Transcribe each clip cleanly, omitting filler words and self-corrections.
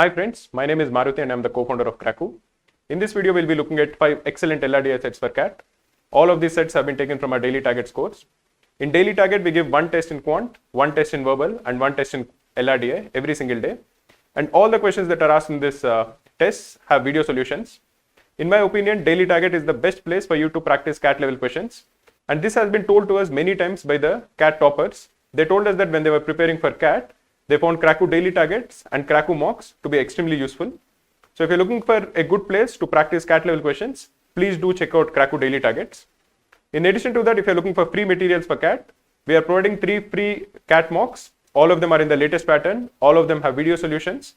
Hi friends, my name is Maruti and I'm the co-founder of Kraku. In this video, we'll be looking at 5 excellent LRDI sets for CAT. All of these sets have been taken from our daily target scores. In daily target, we give one test in quant, one test in verbal and one test in LRDI every single day. And all the questions that are asked in this tests have video solutions. In my opinion, daily target is the best place for you to practice CAT level questions. And this has been told to us many times by the CAT toppers. They told us that when they were preparing for CAT, they found Kraku daily targets and Kraku mocks to be extremely useful. So if you're looking for a good place to practice CAT level questions, please do check out Kraku daily targets. In addition to that, if you're looking for free materials for CAT, we are providing 3 free CAT mocks. All of them are in the latest pattern. All of them have video solutions.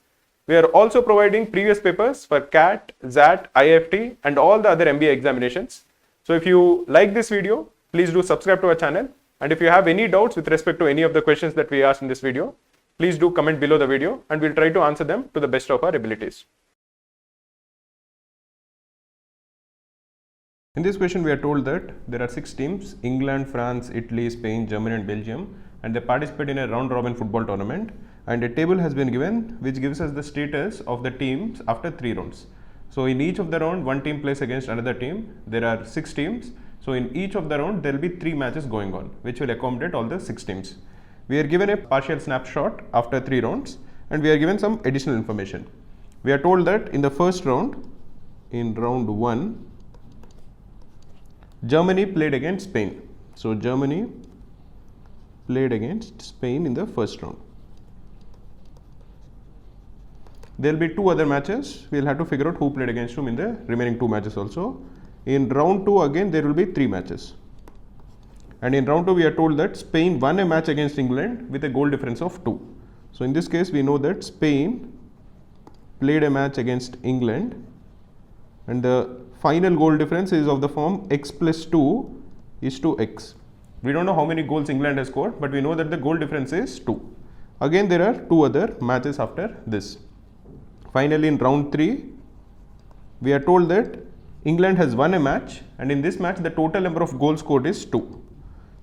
We are also providing previous papers for CAT, XAT, IFT and all the other MBA examinations. So if you like this video, please do subscribe to our channel. And if you have any doubts with respect to any of the questions that we asked in this video, please do comment below the video and we'll try to answer them to the best of our abilities. In this question, we are told that there are 6 teams, England, France, Italy, Spain, Germany and Belgium, and they participate in a round robin football tournament, and a table has been given which gives us the status of the teams after 3 rounds. So in each of the round, one team plays against another team. There are 6 teams. So in each of the round, there will be 3 matches going on, which will accommodate all the 6 teams. We are given a partial snapshot after 3 rounds and we are given some additional information. We are told that in the first round, in round 1, Germany played against Spain. So Germany played against Spain in the first round. There will be 2 other matches. We will have to figure out who played against whom in the remaining 2 matches also. In round 2 again there will be 3 matches. And in round 2 we are told that Spain won a match against England with a goal difference of 2. So in this case we know that Spain played a match against England and the final goal difference is of the form x plus 2 is to x. We don't know how many goals England has scored, but we know that the goal difference is 2. Again there are 2 other matches after this. Finally in round 3 we are told that England has won a match and in this match the total number of goals scored is 2.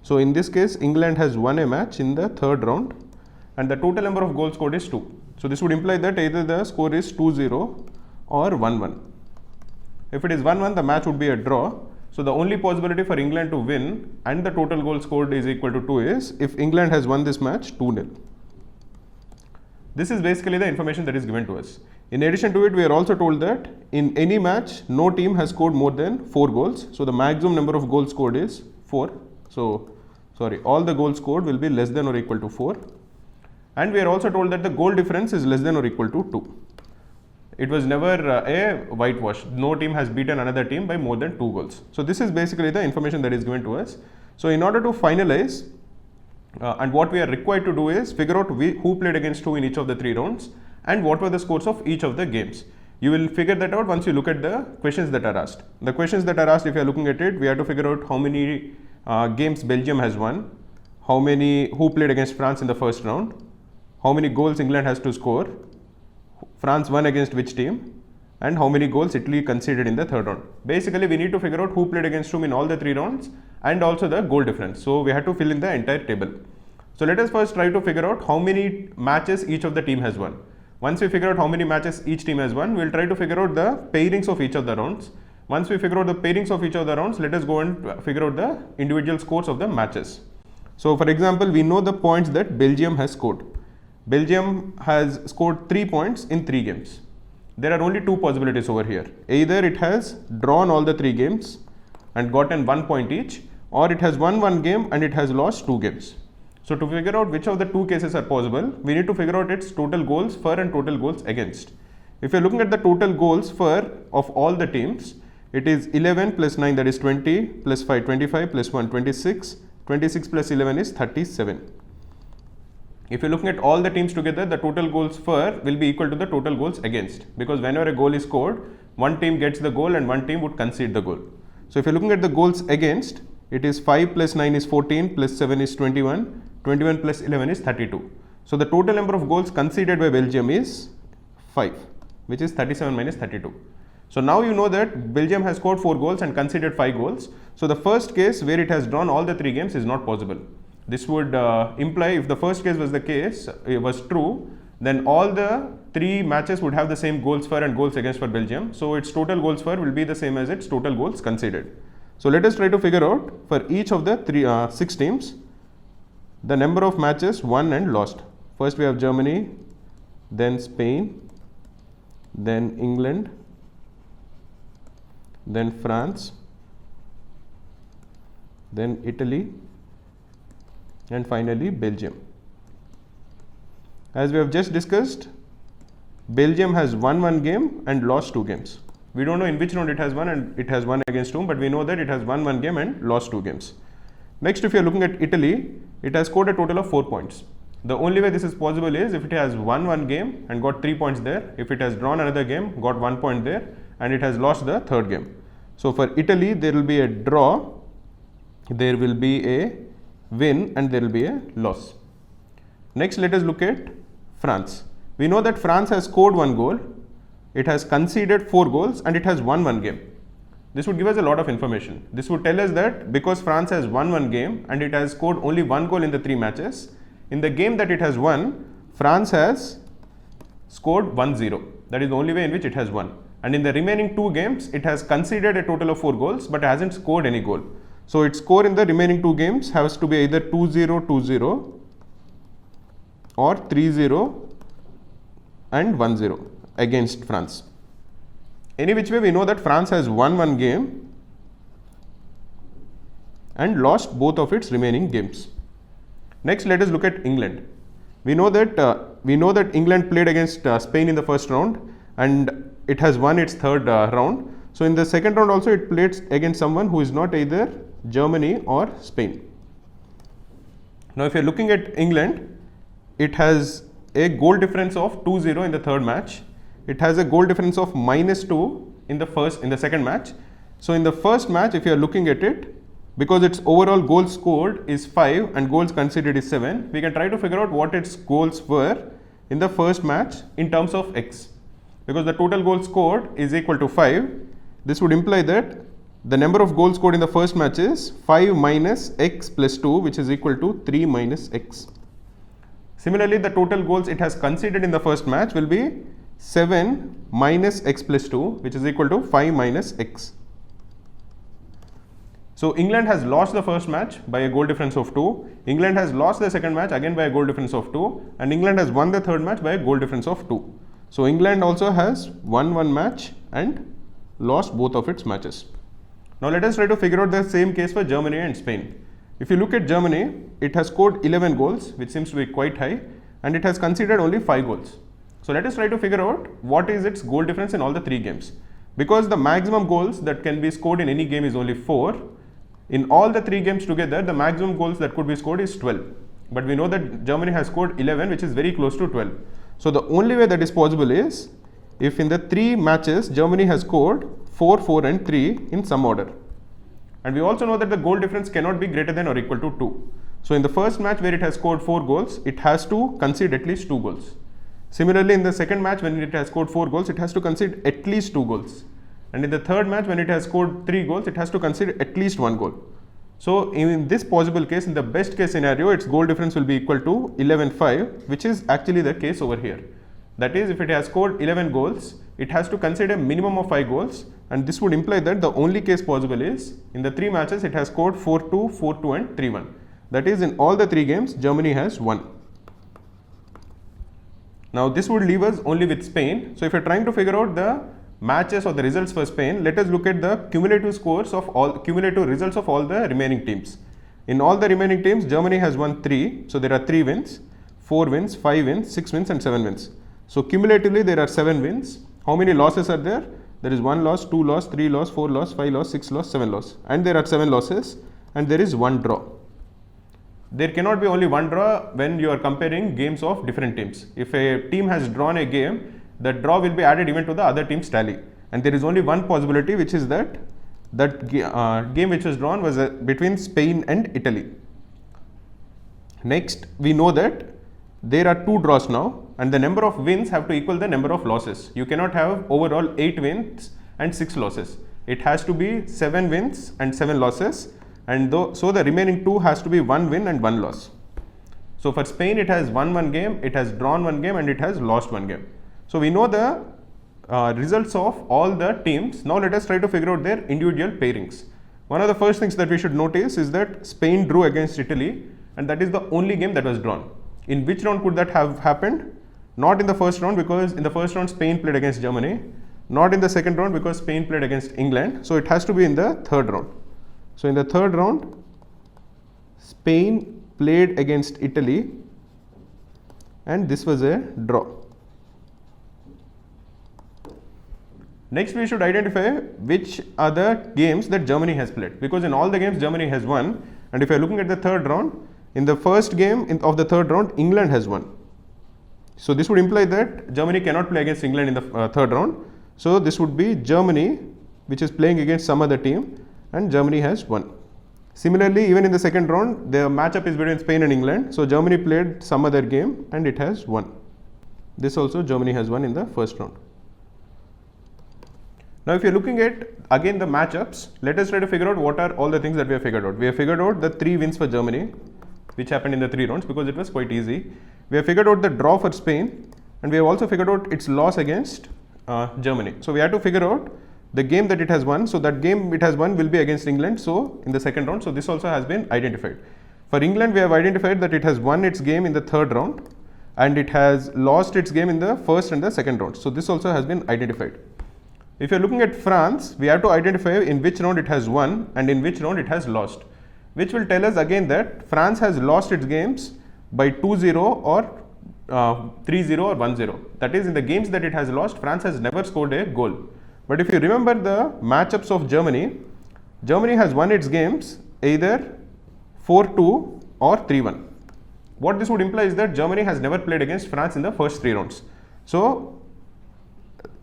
So in this case, England has won a match in the 3rd round and the total number of goals scored is 2. So this would imply that either the score is 2-0 or 1-1. If it is 1-1, the match would be a draw. So the only possibility for England to win and the total goal scored is equal to 2 is if England has won this match 2-0. This is basically the information that is given to us. In addition to it, we are also told that in any match, no team has scored more than 4 goals. So the maximum number of goals scored is 4. So, all the goals scored will be less than or equal to 4. And we are also told that the goal difference is less than or equal to 2. It was never a whitewash. No team has beaten another team by more than 2 goals. So this is basically the information that is given to us. So in order to finalize, and what we are required to do is figure out who played against who in each of the 3 rounds and what were the scores of each of the games. You will figure that out once you look at the questions that are asked. The questions that are asked, if you are looking at it, we have to figure out how many games Belgium has won, who played against France in the first round, how many goals England has to score, France won against which team, and how many goals Italy conceded in the 3rd round. Basically, we need to figure out who played against whom in all the 3 rounds and also the goal difference. So we have to fill in the entire table. So let us first try to figure out how many matches each of the team has won. Once we figure out how many matches each team has won, we will try to figure out the pairings of each of the rounds. Once we figure out the pairings of each of the rounds, let us go and figure out the individual scores of the matches. So for example, we know the points that Belgium has scored. Belgium has scored 3 points in 3 games. There are only 2 possibilities over here. Either it has drawn all the 3 games and gotten 1 point each, or it has won 1 game and it has lost 2 games. So to figure out which of the 2 cases are possible, we need to figure out its total goals for and total goals against. If you're looking at the total goals for of all the teams, it is 11 plus 9, that is 20, plus 5, 25, plus 1, 26, 26 plus 11 is 37. If you're looking at all the teams together, the total goals for will be equal to the total goals against, because whenever a goal is scored, one team gets the goal and one team would concede the goal. So if you're looking at the goals against, it is 5 plus 9 is 14, plus 7 is 21, 21 plus 11 is 32. So the total number of goals conceded by Belgium is 5, which is 37 minus 32. So now you know that Belgium has scored 4 goals and conceded 5 goals. So the first case where it has drawn all the 3 games is not possible. This would imply, if the first case was the case, it was true, then all the three matches would have the same goals for and goals against for Belgium. So its total goals for will be the same as its total goals conceded. So let us try to figure out for each of the six teams the number of matches won and lost. First we have Germany, then Spain, then England, then France, then Italy, and finally Belgium. As we have just discussed, Belgium has won one game and lost two games. We don't know in which round it has won, and it has won against whom, but we know that it has won one game and lost two games. Next, if you are looking at Italy, it has scored a total of 4 points. The only way this is possible is if it has won one game and got 3 points there, if it has drawn another game, got 1 point there, and it has lost the third game. So for Italy, there will be a draw, there will be a win, and there will be a loss. Next, let us look at France. We know that France has scored one goal, it has conceded 4 goals, and it has won one game. This would give us a lot of information. This would tell us that because France has won one game and it has scored only 1 goal in the 3 matches, in the game that it has won, France has scored 1-0. That is the only way in which it has won. And in the remaining 2 games, it has conceded a total of 4 goals but hasn't scored any goal. So its score in the remaining 2 games has to be either 2-0, 2-0 or 3-0 and 1-0 against France. Any which way, we know that France has won one game and lost both of its remaining games. Next, let us look at England. We know that England played against Spain in the first round and it has won its third round. So in the second round also it played against someone who is not either Germany or Spain. Now if you are looking at England, it has a goal difference of 2-0 in the third match. It has a goal difference of -2 in the second match. So in the first match, if you are looking at it, because its overall goals scored is 5 and goals conceded is 7, we can try to figure out what its goals were in the first match in terms of x. Because the total goals scored is equal to 5, this would imply that the number of goals scored in the first match is 5 minus x plus 2, which is equal to 3 minus x. Similarly, the total goals it has conceded in the first match will be 7 minus x plus 2, which is equal to 5 minus x. So England has lost the first match by a goal difference of 2, England has lost the second match again by a goal difference of 2, and England has won the third match by a goal difference of 2. So England also has won one match and lost both of its matches. Now let us try to figure out the same case for Germany and Spain. If you look at Germany, it has scored 11 goals, which seems to be quite high, and it has conceded only 5 goals. So let us try to figure out what is its goal difference in all the 3 games. Because the maximum goals that can be scored in any game is only 4, in all the 3 games together, the maximum goals that could be scored is 12. But we know that Germany has scored 11, which is very close to 12. So the only way that is possible is if in the 3 matches, Germany has scored 4, 4 and 3 in some order. And we also know that the goal difference cannot be greater than or equal to 2. So in the first match where it has scored 4 goals, it has to concede at least 2 goals. Similarly, in the second match when it has scored 4 goals, it has to concede at least 2 goals. And in the third match when it has scored 3 goals, it has to concede at least 1 goal. So in this possible case, in the best case scenario, its goal difference will be equal to 11-5, which is actually the case over here. That is, if it has scored 11 goals, it has to concede a minimum of 5 goals, and this would imply that the only case possible is in the 3 matches it has scored 4-2, 4-2 and 3-1. That is, in all the 3 games, Germany has won. Now this would leave us only with Spain. So if you're trying to figure out the matches or the results for Spain, let us look at the cumulative results of all the remaining teams. In all the remaining teams, Germany has won 3. So there are 3 wins, 4 wins, 5 wins, 6 wins and 7 wins. So cumulatively there are 7 wins. How many losses are there? There is 1 loss, 2 loss, 3 loss, 4 loss, 5 loss, 6 loss, 7 loss. And there are 7 losses and there is 1 draw. There cannot be only 1 draw when you are comparing games of different teams. If a team has drawn a game, the draw will be added even to the other team's tally. And there is only one possibility, which is that game which was drawn was between Spain and Italy. Next, we know that there are 2 draws now and the number of wins have to equal the number of losses. You cannot have overall 8 wins and 6 losses. It has to be 7 wins and 7 losses, and so the remaining 2 has to be 1 win and 1 loss. So for Spain, it has won 1 game, it has drawn 1 game and it has lost 1 game. So we know the results of all the teams. Now let us try to figure out their individual pairings. One of the first things that we should notice is that Spain drew against Italy, and that is the only game that was drawn. In which round could that have happened? Not in the first round, because in the first round Spain played against Germany. Not in the second round, because Spain played against England. So it has to be in the third round. So in the third round, Spain played against Italy, and this was a draw. Next, we should identify which are the games that Germany has played, because in all the games Germany has won. And if you are looking at the third round, in the first game of the third round, England has won. So this would imply that Germany cannot play against England in the third round. So this would be Germany, which is playing against some other team, and Germany has won. Similarly, even in the second round, the matchup is between Spain and England. So Germany played some other game and it has won. This also Germany has won in the first round. Now if you are looking at again the matchups, let us try to figure out what are all the things that we have figured out. We have figured out the 3 wins for Germany, which happened in the 3 rounds because it was quite easy. We have figured out the draw for Spain, and we have also figured out its loss against Germany. So we have to figure out the game that it has won. So that game it has won will be against England, so in the second round. So this also has been identified. For England, we have identified that it has won its game in the third round and it has lost its game in the first and the second round. So this also has been identified. If you are looking at France, we have to identify in which round it has won and in which round it has lost, which will tell us again that France has lost its games by 2-0 or 3-0 or 1-0. That is, in the games that it has lost, France has never scored a goal. But if you remember the matchups of Germany, Germany has won its games either 4-2 or 3-1. What this would imply is that Germany has never played against France in the first 3 rounds. So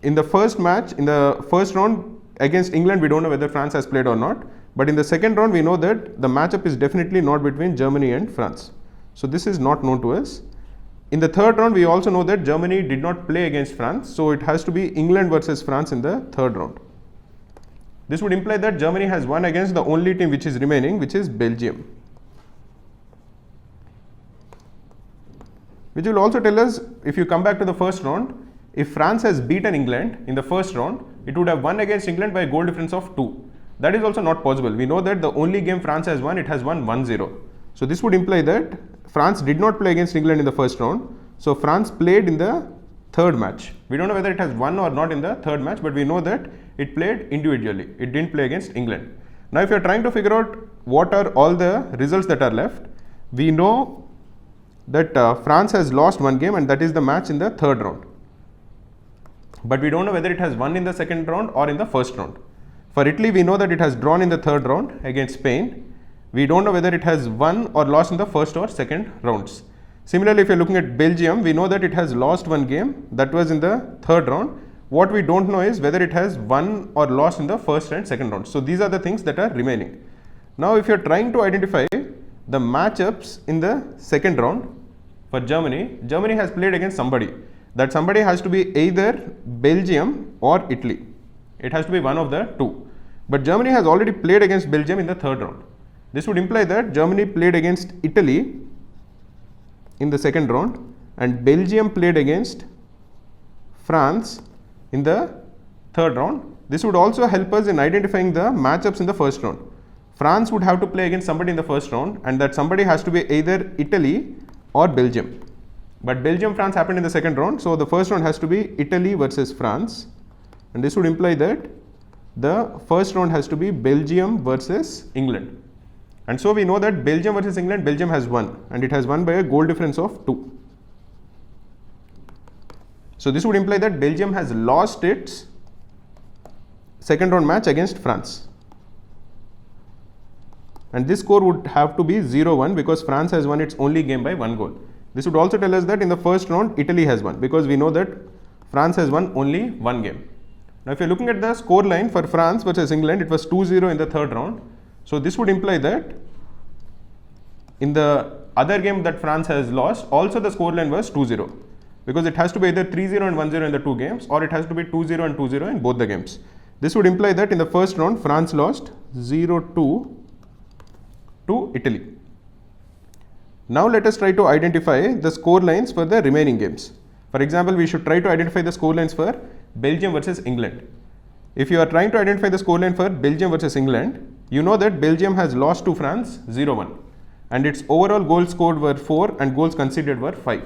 in the first match, in the first round against England, we don't know whether France has played or not. But in the second round, we know that the matchup is definitely not between Germany and France. So this is not known to us. In the third round, we also know that Germany did not play against France. So it has to be England versus France in the third round. This would imply that Germany has won against the only team which is remaining, which is Belgium. Which will also tell us, if you come back to the first round, if France has beaten England in the first round, it would have won against England by a goal difference of 2. That is also not possible. We know that the only game France has won, it has won 1-0. So this would imply that France did not play against England in the first round. So France played in the third match. We don't know whether it has won or not in the third match, but we know that it played individually. It didn't play against England. Now if you are trying to figure out what are all the results that are left, we know that France has lost one game, and that is the match in the third round. But we don't know whether it has won in the second round or in the first round. For Italy, we know that it has drawn in the third round against Spain. We don't know whether it has won or lost in the first or second rounds. Similarly, if you're looking at Belgium, we know that it has lost one game, that was in the third round. What we don't know is whether it has won or lost in the first and second round. So these are the things that are remaining. Now if you're trying to identify the matchups in the second round for Germany, Germany has played against somebody. That somebody has to be either Belgium or Italy. It has to be one of the two. But Germany has already played against Belgium in the third round. This would imply that Germany played against Italy in the second round and Belgium played against France in the third round. This would also help us in identifying the matchups in the first round. France would have to play against somebody in the first round, and that somebody has to be either Italy or Belgium. But Belgium-France happened in the second round, so the first round has to be Italy versus France, and this would imply that the first round has to be Belgium versus England. And so we know that Belgium versus England, Belgium has won, and it has won by a goal difference of 2. So this would imply that Belgium has lost its second round match against France. And this score would have to be 0-1 because France has won its only game by 1 goal. This would also tell us that in the first round, Italy has won, because we know that France has won only 1 game. Now if you're looking at the score line for France versus England, it was 2-0 in the third round. So this would imply that in the other game that France has lost, also the score line was 2-0, because it has to be either 3-0 and 1-0 in the 2 games, or it has to be 2-0 and 2-0 in both the games. This would imply that in the first round, France lost 0-2 to Italy. Now let us try to identify the score lines for the remaining games. For example, we should try to identify the score lines for Belgium versus England. If you are trying to identify the scoreline for Belgium versus England, you know that Belgium has lost to France 0-1 and its overall goals scored were 4 and goals conceded were 5.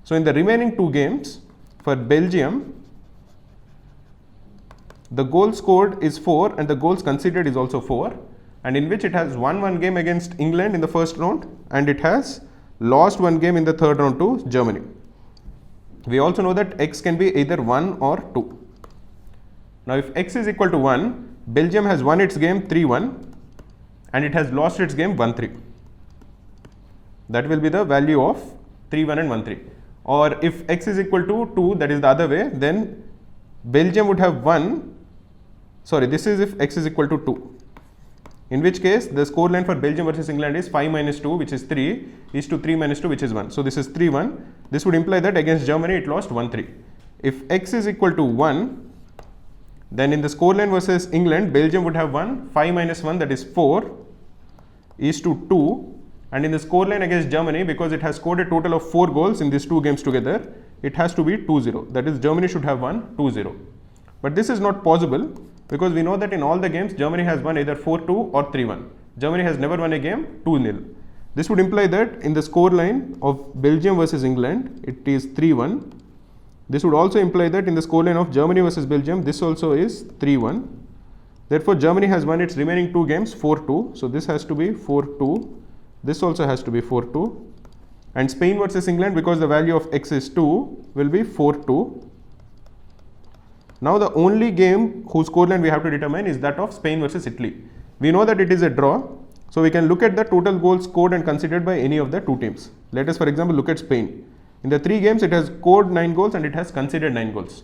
So in the remaining two games for Belgium, the goal scored is 4 and the goals conceded is also 4, and in which it has won one game against England in the first round and it has lost one game in the third round to Germany. We also know that X can be either 1 or 2. Now if X is equal to 1, Belgium has won its game 3-1 and it has lost its game 1-3. That will be the value of 3-1 and 1-3. Or if X is equal to 2, that is the other way, then Belgium would have won, this is if X is equal to 2. In which case the score line for Belgium versus England is 5 minus 2, which is 3, is to 3 minus 2, which is 1. So this is 3-1. This would imply that against Germany it lost 1-3. If X is equal to 1, then in the scoreline versus England, Belgium would have won 5 minus 1, that is 4, is to 2. And in the scoreline against Germany, because it has scored a total of 4 goals in these two games together, it has to be 2-0. That is, Germany should have won 2-0. But this is not possible because we know that in all the games, Germany has won either 4-2 or 3-1. Germany has never won a game 2-0. This would imply that in the scoreline of Belgium versus England, it is 3-1. This would also imply that in the scoreline of Germany versus Belgium, this also is 3-1. Therefore, Germany has won its remaining two games 4-2. So this has to be 4-2. This also has to be 4-2. And Spain versus England, because the value of X is 2, will be 4-2. Now the only game whose scoreline we have to determine is that of Spain versus Italy. We know that it is a draw. So we can look at the total goals scored and conceded by any of the two teams. Let us, for example, look at Spain. In the 3 games, it has scored 9 goals and it has conceded 9 goals.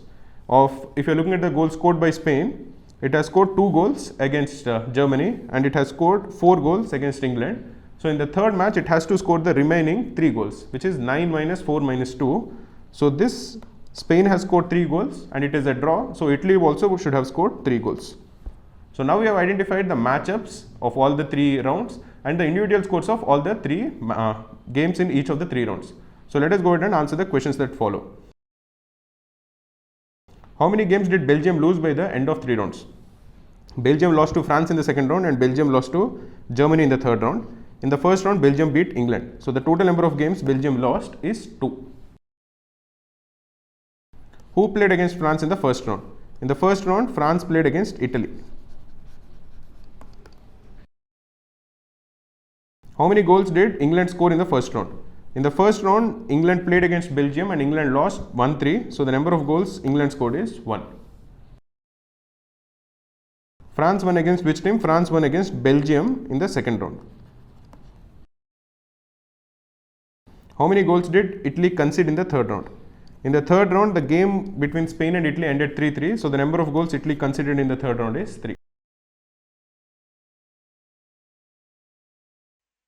If you are looking at the goals scored by Spain, it has scored 2 goals against Germany and it has scored 4 goals against England. So in the third match, it has to score the remaining 3 goals, which is 9 minus 4 minus 2. So this Spain has scored 3 goals and it is a draw. So Italy also should have scored 3 goals. So now we have identified the matchups of all the 3 rounds and the individual scores of all the 3 games in each of the 3 rounds. So let us go ahead and answer the questions that follow. How many games did Belgium lose by the end of 3 rounds? Belgium lost to France in the second round and Belgium lost to Germany in the third round. In the first round, Belgium beat England. So the total number of games Belgium lost is 2. Who played against France in the first round? In the first round, France played against Italy. How many goals did England score in the first round? In the first round, England played against Belgium and England lost 1-3. So the number of goals England scored is 1. France won against which team? France won against Belgium in the second round. How many goals did Italy concede in the third round? In the third round, the game between Spain and Italy ended 3-3. So the number of goals Italy conceded in the third round is 3.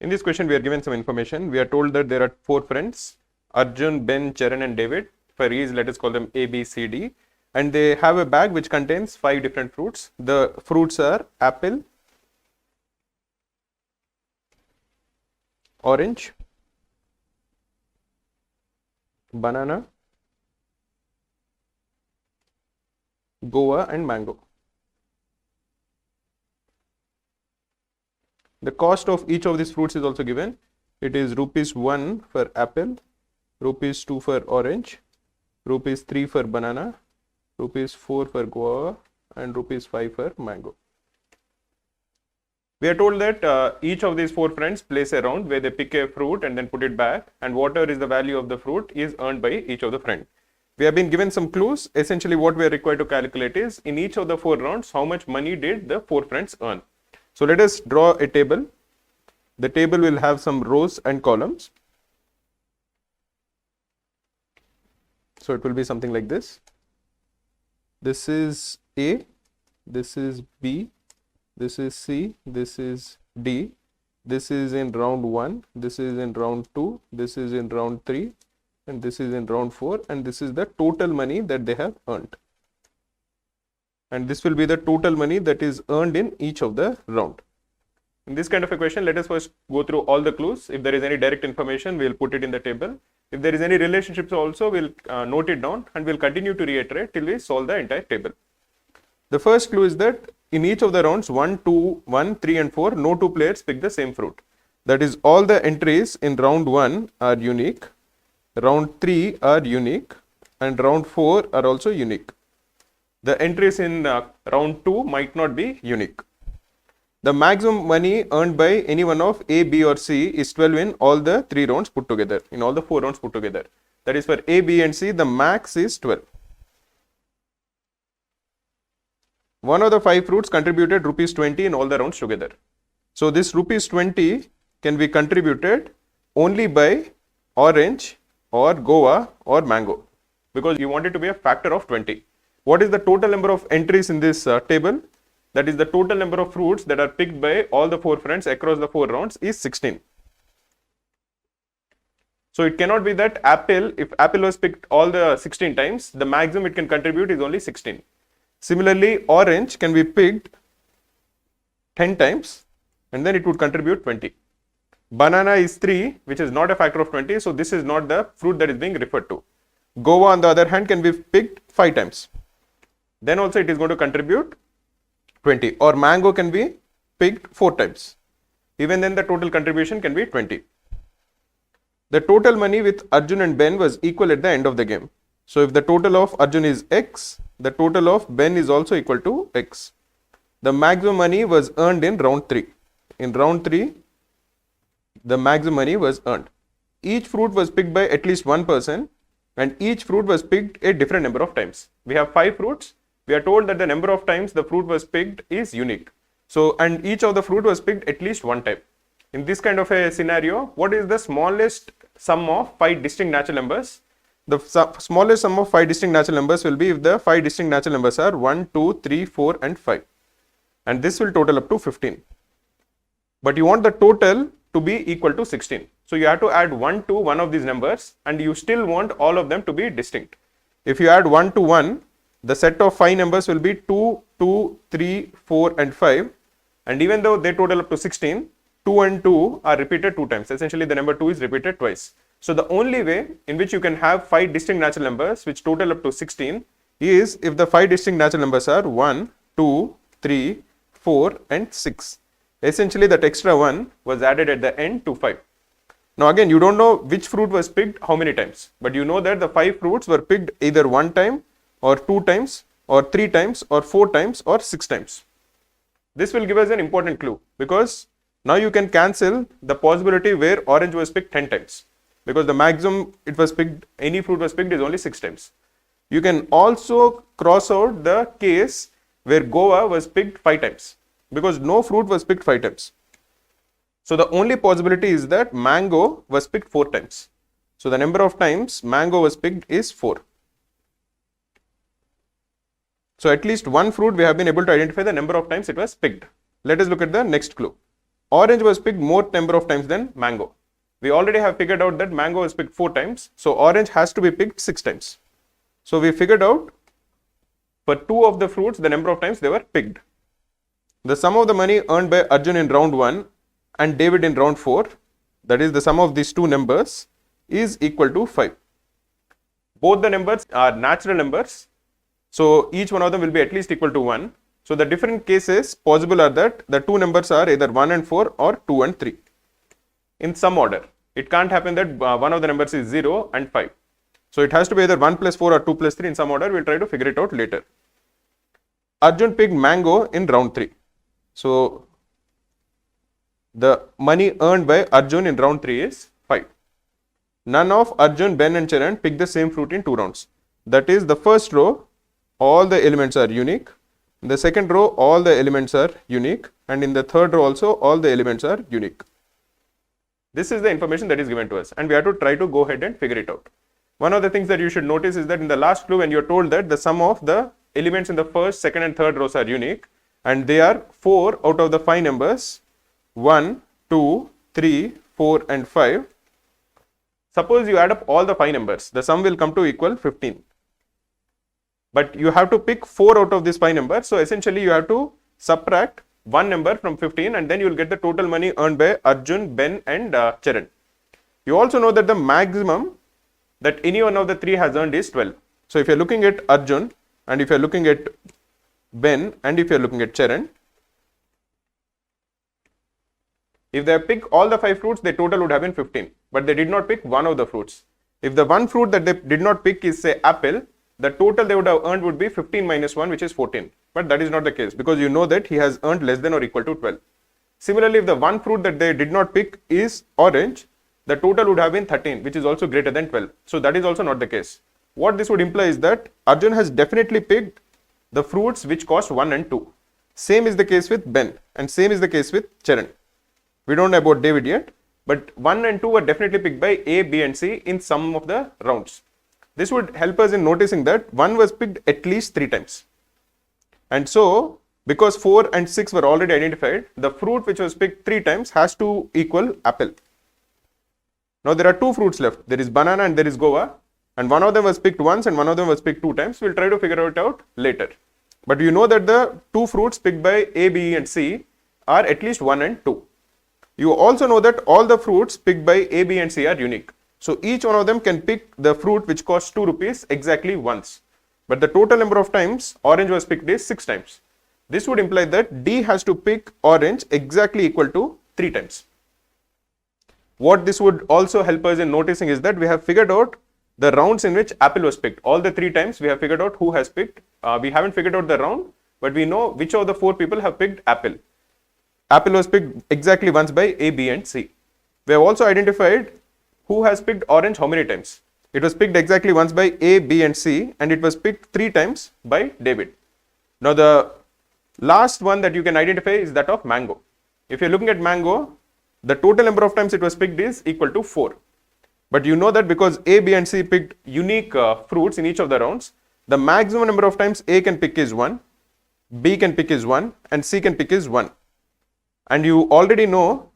In this question, we are given some information. We are told that there are 4 friends, Arjun, Ben, Charan and David. For ease, let us call them A, B, C, D. And they have a bag which contains 5 different fruits. The fruits are apple, orange, banana, guava and mango. The cost of each of these fruits is also given. It is ₹1 for apple, ₹2 for orange, ₹3 for banana, ₹4 for guava and ₹5 for mango. We are told that each of these 4 friends plays a round where they pick a fruit and then put it back, and whatever is the value of the fruit is earned by each of the friends. We have been given some clues. Essentially what we are required to calculate is in each of the 4 rounds how much money did the 4 friends earn. So let us draw a table. The table will have some rows and columns. So it will be something like this. This is A, this is B, this is C, this is D, this is in round 1, this is in round 2, this is in round 3 and this is in round 4, and this is the total money that they have earned. And this will be the total money that is earned in each of the round. In this kind of a question, let us first go through all the clues. If there is any direct information, we will put it in the table. If there is any relationships also, we'll note it down and we'll continue to reiterate till we solve the entire table. The first clue is that in each of the rounds 1, 2, 1, 3 and 4, no two players pick the same fruit. That is, all the entries in round 1 are unique, round 3 are unique and round 4 are also unique. The entries in round 2 might not be unique. The maximum money earned by any one of A, B or C is 12 in all the 3 rounds put together, in all the 4 rounds put together. That is, for A, B and C, the max is 12. One of the 5 fruits contributed rupees 20 in all the rounds together. So this rupees 20 can be contributed only by orange or guava or mango, because you want it to be a factor of 20. What is the total number of entries in this table? That is, the total number of fruits that are picked by all the 4 friends across the 4 rounds is 16. So it cannot be that apple, if apple was picked all the 16 times, the maximum it can contribute is only 16. Similarly, orange can be picked 10 times and then it would contribute 20. Banana is 3, which is not a factor of 20, so this is not the fruit that is being referred to. Guava, on the other hand, can be picked 5 times. Then also it is going to contribute 20. Or mango can be picked 4 times. Even then the total contribution can be 20. The total money with Arjun and Ben was equal at the end of the game. So if the total of Arjun is X, the total of Ben is also equal to X. The maximum money was earned in round 3. In round 3, the maximum money was earned. Each fruit was picked by at least one person and each fruit was picked a different number of times. We have 5 fruits. We are told that the number of times the fruit was picked is unique. So, and each of the fruit was picked at least one time. In this kind of a scenario, what is the smallest sum of 5 distinct natural numbers? The smallest sum of 5 distinct natural numbers will be if the 5 distinct natural numbers are 1, 2, 3, 4 and 5. And this will total up to 15. But you want the total to be equal to 16. So you have to add 1 to one of these numbers and you still want all of them to be distinct. If you add 1 to 1, the set of 5 numbers will be 2, 2, 3, 4 and 5. And even though they total up to 16, 2 and 2 are repeated 2 times. Essentially the number 2 is repeated twice. So the only way in which you can have 5 distinct natural numbers which total up to 16 is if the 5 distinct natural numbers are 1, 2, 3, 4 and 6. Essentially that extra 1 was added at the end to 5. Now again, you don't know which fruit was picked how many times, but you know that the 5 fruits were picked either 1 time or 2 times or 3 times or 4 times or 6 times. This will give us an important clue because now you can cancel the possibility where orange was picked 10 times because the maximum it was picked, any fruit was picked is only 6 times. You can also cross out the case where guava was picked 5 times because no fruit was picked 5 times. So the only possibility is that mango was picked 4 times. So the number of times mango was picked is 4. So at least one fruit we have been able to identify the number of times it was picked. Let us look at the next clue. Orange was picked more number of times than mango. We already have figured out that mango was picked 4 times. So orange has to be picked 6 times. So we figured out for 2 of the fruits the number of times they were picked. The sum of the money earned by Arjun in round 1 and David in round 4, that is the sum of these 2 numbers, is equal to 5. Both the numbers are natural numbers. So each one of them will be at least equal to 1. So the different cases possible are that the 2 numbers are either 1 and 4 or 2 and 3 in some order. It can't happen that one of the numbers is 0 and 5. So it has to be either 1 plus 4 or 2 plus 3 in some order. We'll try to figure it out later. Arjun picked mango in round 3. So the money earned by Arjun in round 3 is 5. None of Arjun, Ben and Charan picked the same fruit in 2 rounds. That is, the first row, all the elements are unique. In the second row, all the elements are unique. And in the third row also, all the elements are unique. This is the information that is given to us. And we have to try to go ahead and figure it out. One of the things that you should notice is that in the last clue, when you are told that the sum of the elements in the first, second and third rows are unique. And they are 4 out of the 5 numbers, 1, 2, 3, 4 and 5. Suppose you add up all the 5 numbers, the sum will come to equal 15. But you have to pick 4 out of these 5 numbers. So essentially you have to subtract one number from 15 and then you will get the total money earned by Arjun, Ben and Charan. You also know that the maximum that any one of the three has earned is 12. So if you're looking at Arjun, and if you're looking at Ben, and if you're looking at Charan, if they pick all the 5 fruits, the total would have been 15, but they did not pick one of the fruits. If the one fruit that they did not pick is say apple, the total they would have earned would be 15 minus 1, which is 14. But that is not the case, because you know that he has earned less than or equal to 12. Similarly, if the one fruit that they did not pick is orange, the total would have been 13, which is also greater than 12. So that is also not the case. What this would imply is that Arjun has definitely picked the fruits which cost 1 and 2. Same is the case with Ben, and same is the case with Charan. We don't know about David yet, but 1 and 2 were definitely picked by A, B and C in some of the rounds. This would help us in noticing that 1 was picked at least 3 times. And so, because 4 and 6 were already identified, the fruit which was picked 3 times has to equal apple. Now there are 2 fruits left. There is banana and there is guava, and one of them was picked once and one of them was picked 2 times. We'll try to figure it out later. But you know that the 2 fruits picked by A, B and C are at least 1 and 2. You also know that all the fruits picked by A, B and C are unique. So each one of them can pick the fruit which costs 2 rupees exactly once. But the total number of times orange was picked is 6 times. This would imply that D has to pick orange exactly equal to 3 times. What this would also help us in noticing is that we have figured out the rounds in which apple was picked. All the 3 times we have figured out who has picked. We haven't figured out the round, but we know which of the 4 people have picked apple. Apple was picked exactly once by A, B and C. We have also identified who has picked orange how many times. It was picked exactly once by A, B and C, and it was picked 3 times by David. Now the last one that you can identify is that of mango. If you're looking at mango, the total number of times it was picked is equal to 4. But you know that because A, B and C picked unique fruits in each of the rounds, the maximum number of times A can pick is 1, B can pick is 1 and C can pick is 1. And you already know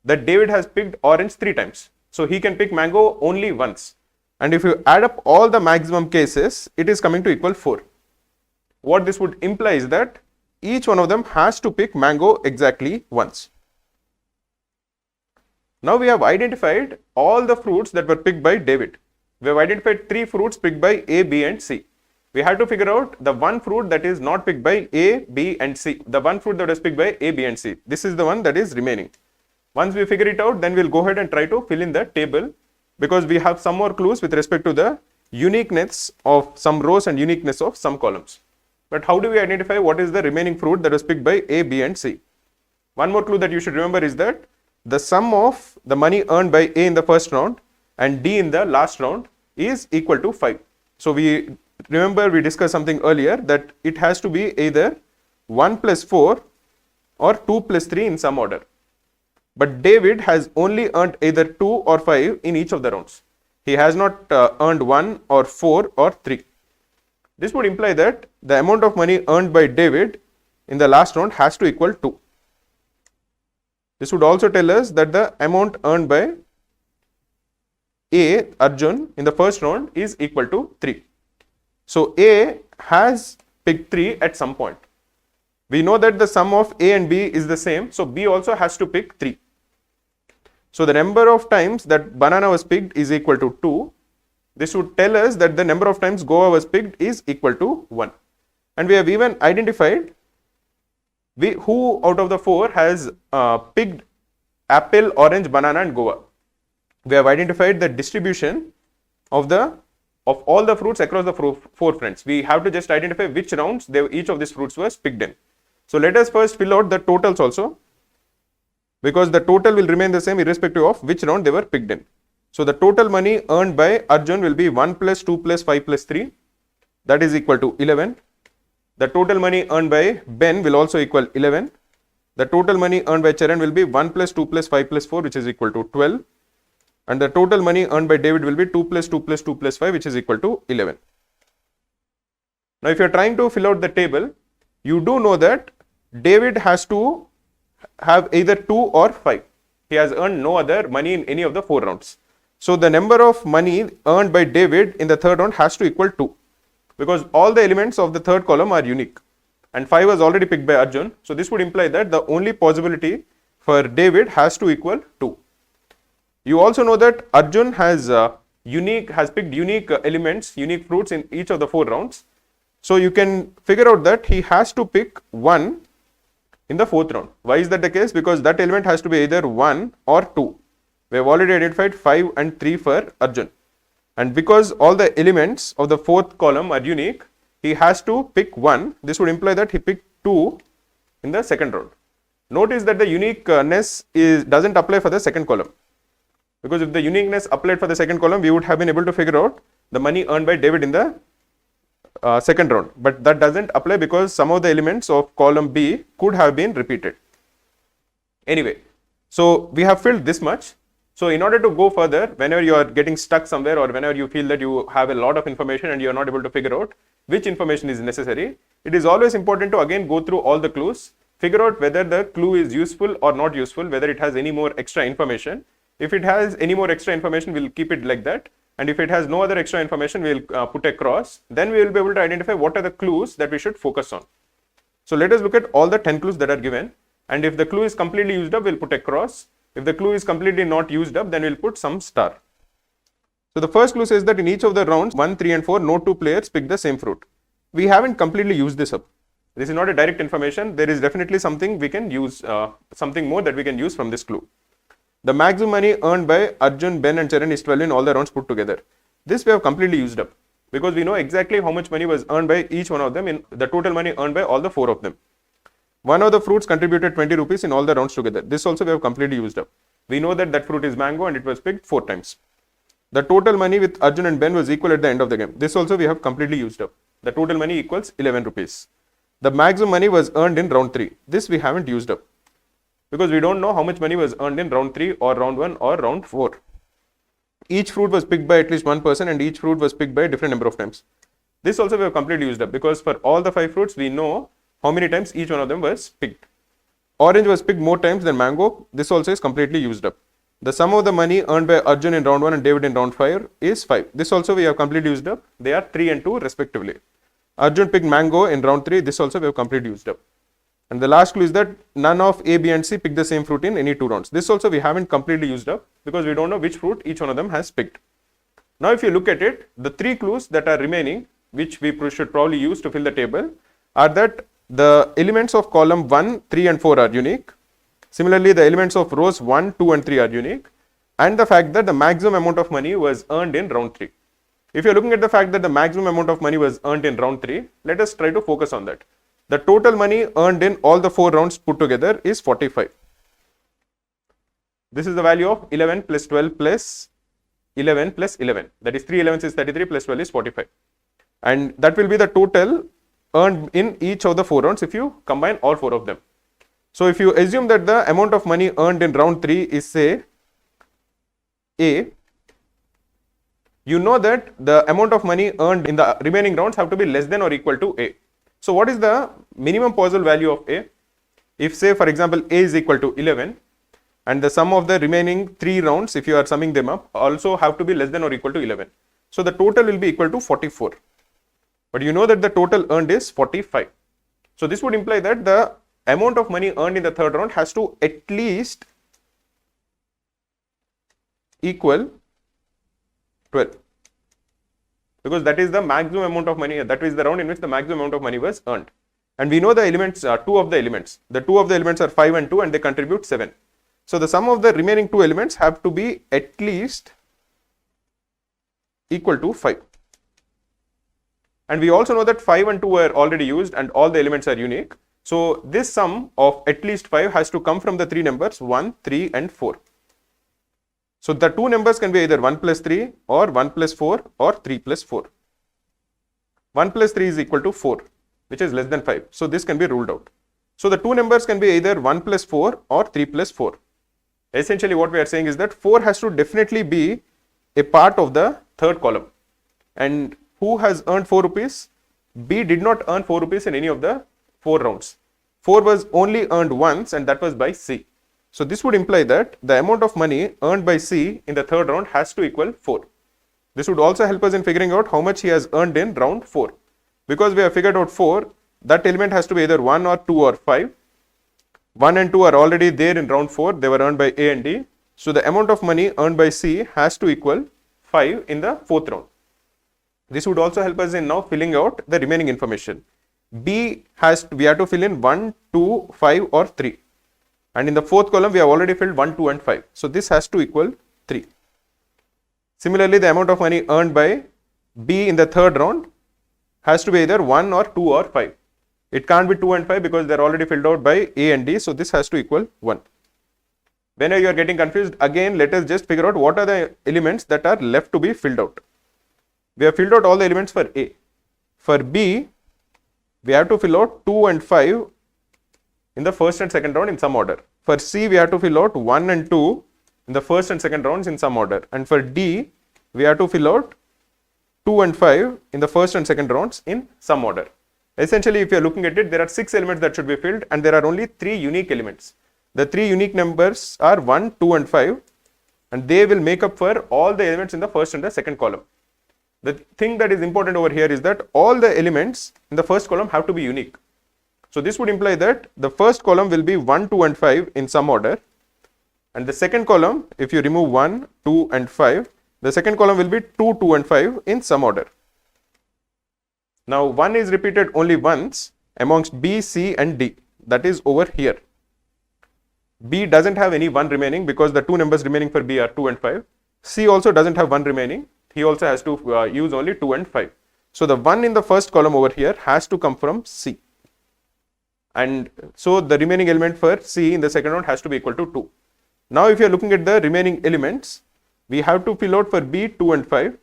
that David has picked orange 3 times. So he can pick mango only once. And if you add up all the maximum cases, it is coming to equal 4. What this would imply is that each one of them has to pick mango exactly once. Now we have identified all the fruits that were picked by David. We have identified 3 fruits picked by A, B and C. We have to figure out the one fruit that is not picked by A, B and C. The one fruit that was picked by A, B and C. This is the one that is remaining. Once we figure it out, then we'll go ahead and try to fill in the table, because we have some more clues with respect to the uniqueness of some rows and uniqueness of some columns. But how do we identify what is the remaining fruit that was picked by A, B and C? One more clue that you should remember is that the sum of the money earned by A in the first round and D in the last round is equal to 5. So we remember we discussed something earlier that it has to be either 1 plus 4 or 2 plus 3 in some order. But David has only earned either 2 or 5 in each of the rounds. He has not earned 1 or 4 or 3. This would imply that the amount of money earned by David in the last round has to equal 2. This would also tell us that the amount earned by A, Arjun, in the first round is equal to 3. So A has picked 3 at some point. We know that the sum of A and B is the same, so B also has to pick 3. So the number of times that banana was picked is equal to 2. This would tell us that the number of times guava was picked is equal to 1. And we have even identified who out of the 4 has picked apple, orange, banana and guava. We have identified the distribution of all the fruits across the 4 fronts. We have to just identify which rounds each of these fruits was picked in. So let us first fill out the totals also, because the total will remain the same irrespective of which round they were picked in. So the total money earned by Arjun will be 1 plus 2 plus 5 plus 3, that is equal to 11. The total money earned by Ben will also equal 11. The total money earned by Charan will be 1 plus 2 plus 5 plus 4, which is equal to 12. And the total money earned by David will be 2 plus 2 plus 2 plus 5, which is equal to 11. Now if you are trying to fill out the table, you do know that David has to have either 2 or 5. He has earned no other money in any of the 4 rounds. So the number of money earned by David in the third round has to equal 2, because all the elements of the third column are unique. And 5 was already picked by Arjun. So this would imply that the only possibility for David has to equal 2. You also know that Arjun has has picked unique elements, unique fruits in each of the 4 rounds. So you can figure out that he has to pick 1 in the 4th round. Why is that the case? Because that element has to be either 1 or 2. We have already identified 5 and 3 for Arjun. And because all the elements of the 4th column are unique, he has to pick 1. This would imply that he picked 2 in the 2nd round. Notice that the uniqueness doesn't apply for the 2nd column. Because if the uniqueness applied for the 2nd column, we would have been able to figure out the money earned by David in the 2nd round. But that doesn't apply because some of the elements of column B could have been repeated. Anyway, so we have filled this much. So in order to go further, whenever you are getting stuck somewhere or whenever you feel that you have a lot of information and you are not able to figure out which information is necessary, it is always important to again go through all the clues, figure out whether the clue is useful or not useful, whether it has any more extra information. If it has any more extra information, we'll keep it like that. And if it has no other extra information, we'll put a cross. Then we will be able to identify what are the clues that we should focus on. So let us look at all the 10 clues that are given. And if the clue is completely used up, we'll put a cross. If the clue is completely not used up, then we'll put some star. So the first clue says that in each of the rounds 1, 3 and 4, no 2 players pick the same fruit. We haven't completely used this up. This is not a direct information. There is definitely something we can use, something more that we can use from this clue. The maximum money earned by Arjun, Ben and Charan is 12 in all the rounds put together. This we have completely used up because we know exactly how much money was earned by each one of them in the total money earned by all the 4 of them. One of the fruits contributed 20 rupees in all the rounds together. This also we have completely used up. We know that that fruit is mango and it was picked 4 times. The total money with Arjun and Ben was equal at the end of the game. This also we have completely used up. The total money equals 11 rupees. The maximum money was earned in round 3. This we haven't used up because we don't know how much money was earned in round 3 or round 1 or round 4. Each fruit was picked by at least one person and each fruit was picked by a different number of times. This also we have completely used up because for all the 5 fruits we know how many times each one of them was picked. Orange was picked more times than mango. This also is completely used up. The sum of the money earned by Arjun in round 1 and David in round 5 is 5. This also we have completely used up. They are 3 and 2 respectively. Arjun picked mango in round 3. This also we have completely used up. And the last clue is that none of A, B and C picked the same fruit in any 2 rounds. This also we haven't completely used up because we don't know which fruit each one of them has picked. Now if you look at it, the 3 clues that are remaining, which we should probably use to fill the table, are that the elements of column 1, 3 and 4 are unique. Similarly, the elements of rows 1, 2 and 3 are unique. And the fact that the maximum amount of money was earned in round 3. If you are looking at the fact that the maximum amount of money was earned in round 3, let us try to focus on that. The total money earned in all the 4 rounds put together is 45. This is the value of 11 plus 12 plus 11 plus 11. That is 3 11s is 33 plus 12 is 45. And that will be the total earned in each of the 4 rounds if you combine all 4 of them. So if you assume that the amount of money earned in round 3 is say A, you know that the amount of money earned in the remaining rounds have to be less than or equal to A. So what is the minimum possible value of A? If say for example A is equal to 11 and the sum of the remaining 3 rounds, if you are summing them up, also have to be less than or equal to 11. So the total will be equal to 44. But you know that the total earned is 45. So this would imply that the amount of money earned in the 3rd round has to at least equal 12. Because that is the maximum amount of money, that is the round in which the maximum amount of money was earned. And we know the elements are 2 of the elements. The 2 of the elements are 5 and 2 and they contribute 7. So the sum of the remaining 2 elements have to be at least equal to 5. And we also know that 5 and 2 are already used and all the elements are unique. So this sum of at least 5 has to come from the 3 numbers 1, 3 and 4. So the 2 numbers can be either 1 plus 3 or 1 plus 4 or 3 plus 4. 1 plus 3 is equal to 4, which is less than 5. So this can be ruled out. So the 2 numbers can be either 1 plus 4 or 3 plus 4. Essentially what we are saying is that 4 has to definitely be a part of the 3rd column. And who has earned 4 rupees? B did not earn 4 rupees in any of the 4 rounds. 4 was only earned once and that was by C. So this would imply that the amount of money earned by C in the 3rd round has to equal 4. This would also help us in figuring out how much he has earned in round 4. Because we have figured out 4, that element has to be either 1 or 2 or 5. 1 and 2 are already there in round 4. They were earned by A and D. So the amount of money earned by C has to equal 5 in the fourth round. This would also help us in now filling out the remaining information. We have to fill in 1, 2, 5 or 3. And in the fourth column, we have already filled 1, 2 and 5. So this has to equal 3. Similarly, the amount of money earned by B in the third round has to be either 1 or 2 or 5. It can't be 2 and 5 because they are already filled out by A and D. So this has to equal 1. Whenever you are getting confused, again, let us just figure out what are the elements that are left to be filled out. We have filled out all the elements for A. For B, we have to fill out 2 and 5 in the first and second round in some order. For C, we have to fill out 1 and 2 in the first and second rounds in some order. And for D, we have to fill out 2 and 5 in the first and second rounds in some order. Essentially, if you are looking at it, there are 6 elements that should be filled and there are only 3 unique elements. The 3 unique numbers are 1, 2 and 5 and they will make up for all the elements in the first and the second column. The thing that is important over here is that all the elements in the first column have to be unique. So this would imply that the first column will be 1, 2 and 5 in some order. And the second column, if you remove 1, 2 and 5, the second column will be 2, 2 and 5 in some order. Now 1 is repeated only once amongst B, C and D. That is over here. B doesn't have any 1 remaining because the 2 numbers remaining for B are 2 and 5. C also doesn't have 1 remaining. He also has to use only 2 and 5. So the 1 in the first column over here has to come from C. And so the remaining element for C in the second round has to be equal to 2. Now if you are looking at the remaining elements, we have to fill out for B 2 and 5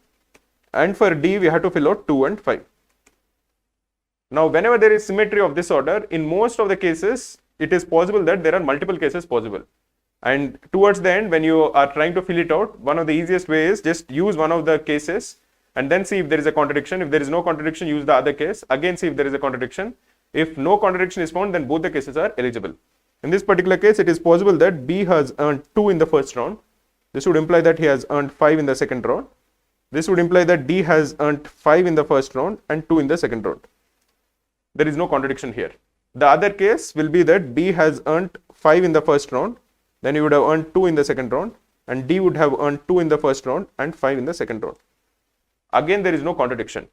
and for D we have to fill out 2 and 5. Now whenever there is symmetry of this order, in most of the cases it is possible that there are multiple cases possible. And towards the end, when you are trying to fill it out, one of the easiest way is just use one of the cases and then see if there is a contradiction. If there is no contradiction, use the other case. Again, see if there is a contradiction. If no contradiction is found, then both the cases are eligible. In this particular case, it is possible that B has earned 2 in the first round. This would imply that he has earned 5 in the second round. This would imply that D has earned 5 in the first round and 2 in the second round. There is no contradiction here. The other case will be that B has earned 5 in the first round. Then he would have earned 2 in the second round and D would have earned 2 in the first round and 5 in the second round. Again, there is no contradiction.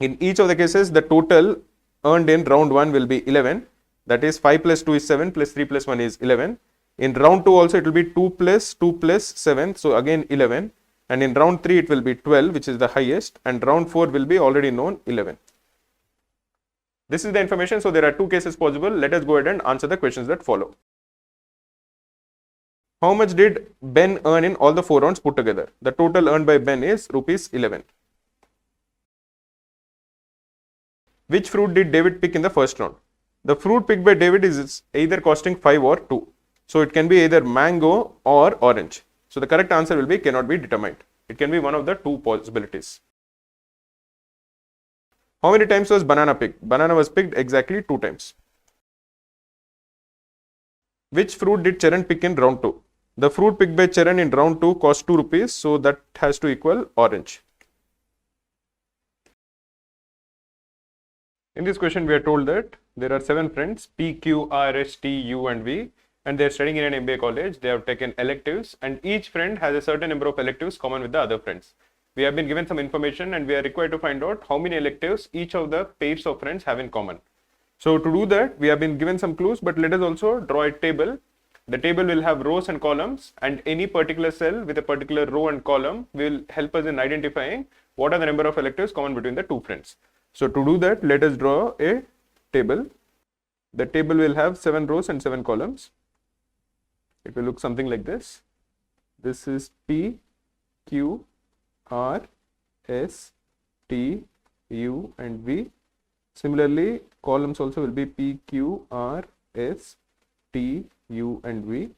In each of the cases, the total earned in round 1 will be 11. That is 5 plus 2 is 7 plus 3 plus 1 is 11. In round 2 also it will be 2 plus 7. So again 11. And in round 3 it will be 12, which is the highest. And round 4 will be already known 11. This is the information. So there are 2 cases possible. Let us go ahead and answer the questions that follow. How much did Ben earn in all the 4 rounds put together? The total earned by Ben is rupees 11. Which fruit did David pick in the first round? The fruit picked by David is either costing 5 or 2. So it can be either mango or orange. So the correct answer will be cannot be determined. It can be one of the 2 possibilities. How many times was banana picked? Banana was picked exactly 2 times. Which fruit did Charan pick in round 2? The fruit picked by Charan in round 2 cost 2 rupees. So that has to equal orange. In this question, we are told that there are 7 friends, P, Q, R, S, T, U and V, and they are studying in an MBA college. They have taken electives and each friend has a certain number of electives common with the other friends. We have been given some information and we are required to find out how many electives each of the pairs of friends have in common. So to do that, we have been given some clues, but let us also draw a table. The table will have rows and columns and any particular cell with a particular row and column will help us in identifying what are the number of electives common between the 2 friends. So to do that, let us draw a table. The table will have 7 rows and 7 columns. It will look something like this. This is P, Q, R, S, T, U and V. Similarly, columns also will be P, Q, R, S, T, U and V.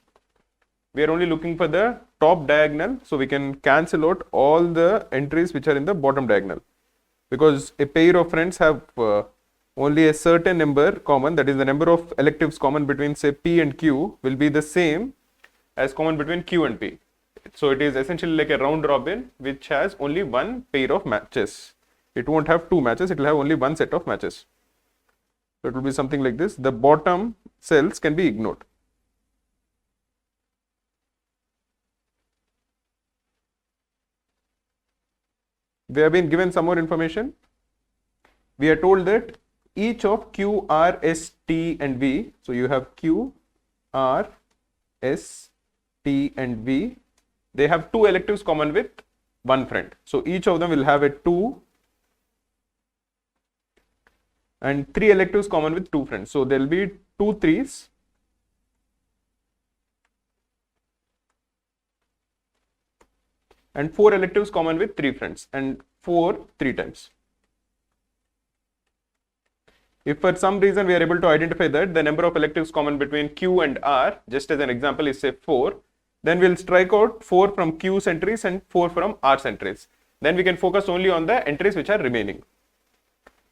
We are only looking for the top diagonal, so we can cancel out all the entries which are in the bottom diagonal. Because a pair of friends have only a certain number common, that is the number of electives common between say P and Q will be the same as common between Q and P. So it is essentially like a round robin which has only 1 pair of matches. It won't have 2 matches, it will have only 1 set of matches. So it will be something like this. The bottom cells can be ignored. we have been given some more information. We are told that each of Q, R, S, T and V, so you have Q, R, S, T and V, they have two electives common with one friend. So each of them will have a 2 and 3 electives common with 2 friends. So there will be 2 3s and 4 electives common with 3 friends, and 4 3 times. If for some reason we are able to identify that the number of electives common between Q and R, just as an example, is say 4, then we'll strike out 4 from Q's entries and 4 from R's entries. Then we can focus only on the entries which are remaining.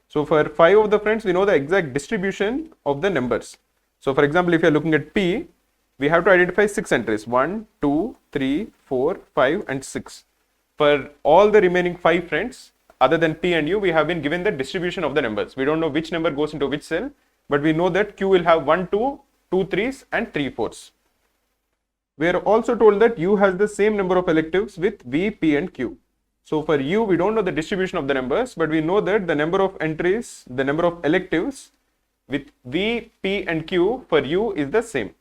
So for 5 of the friends, we know the exact distribution of the numbers. So for example, if you are looking at P, we have to identify 6 entries, 1, 2, 3, 4, 5 and 6. For all the remaining 5 friends, other than P and U, we have been given the distribution of the numbers. We don't know which number goes into which cell, but we know that Q will have 1 2, 2 3s and 3 4s. We are also told that U has the same number of electives with V, P and Q. So for U, we don't know the distribution of the numbers, but we know that the number of entries, the number of electives with V, P and Q for U is the same.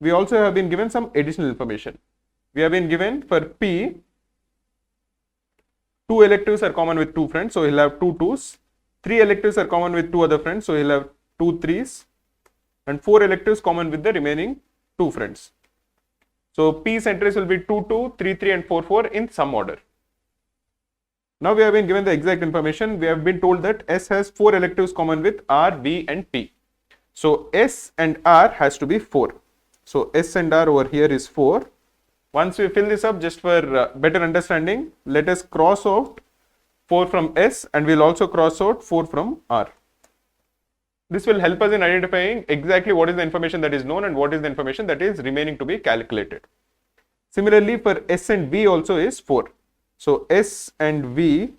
We also have been given some additional information. We have been given for P, 2 electives are common with 2 friends, so he'll have 2 2s. 3 electives are common with 2 other friends, so he'll have 2 3s. And 4 electives common with the remaining 2 friends. So P's entries will be 2 2, 3 3 and 4 4 in some order. Now we have been given the exact information. We have been told that S has 4 electives common with R, V and P. So S and R has to be 4. So S and R over here is 4. Once we fill this up, just for better understanding, let us cross out 4 from S and we'll also cross out 4 from R. This will help us in identifying exactly what is the information that is known and what is the information that is remaining to be calculated. Similarly, for S and V also is 4. So S and V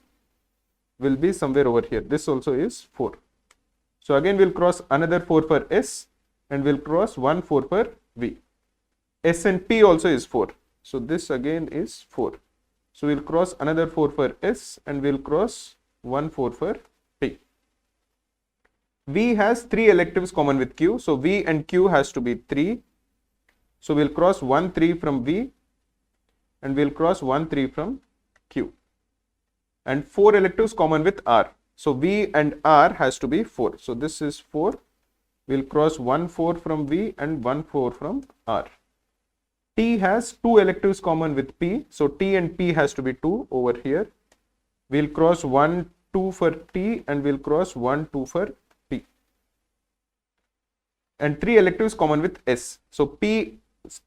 will be somewhere over here. This also is 4. So again we'll cross another 4 for S and we'll cross 1 4 for V. S and P also is 4. So this again is 4. So we'll cross another 4 for S and we'll cross 1 4 for P. V has 3 electives common with Q. So V and Q has to be 3. So we'll cross 1 3 from V and we'll cross 1 3 from Q. And 4 electives common with R. So V and R has to be 4. So this is 4. We'll cross 1 4 from V and 1 4 from R. T has 2 electives common with P. So T and P has to be 2 over here. We'll cross 1 2 for T and we'll cross 1 2 for P. And 3 electives common with S. So T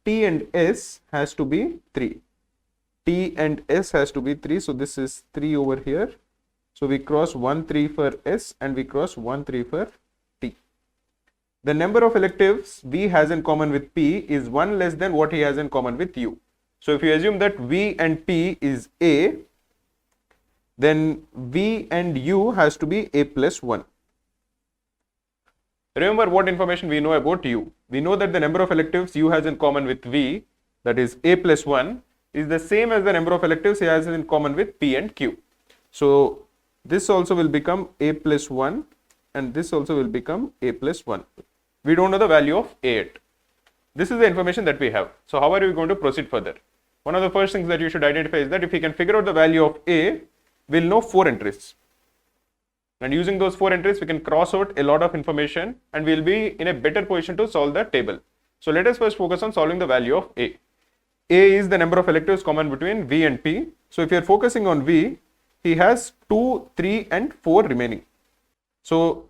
and S has to be 3. T and S has to be 3. So this is 3 over here. So we cross 1 3 for S and we cross 1 3 for T. The number of electives V has in common with P is 1 less than what he has in common with U. So if you assume that V and P is A, then V and U has to be A plus 1. Remember what information we know about U. We know that the number of electives U has in common with V, that is A plus 1, is the same as the number of electives he has in common with P and Q. So this also will become A plus 1 and this also will become A plus 1. We don't know the value of A yet. This is the information that we have. So how are we going to proceed further? One of the first things that you should identify is that if we can figure out the value of A, we'll know 4 entries. And using those 4 entries, we can cross out a lot of information and we'll be in a better position to solve the table. So let us first focus on solving the value of A. A is the number of electives common between V and P. So if you are focusing on V, he has 2, 3 and 4 remaining. So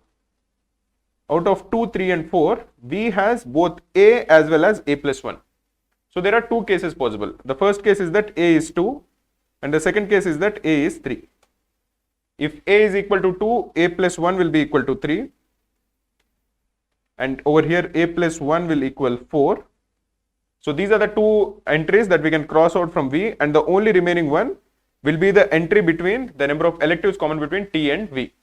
out of 2, 3 and 4, V has both A as well as A plus 1. So there are 2 cases possible. The first case is that A is 2 and the second case is that A is 3. If A is equal to 2, A plus 1 will be equal to 3. And over here A plus 1 will equal 4. So these are the 2 entries that we can cross out from V, and the only remaining one will be the entry between the number of electives common between T and V.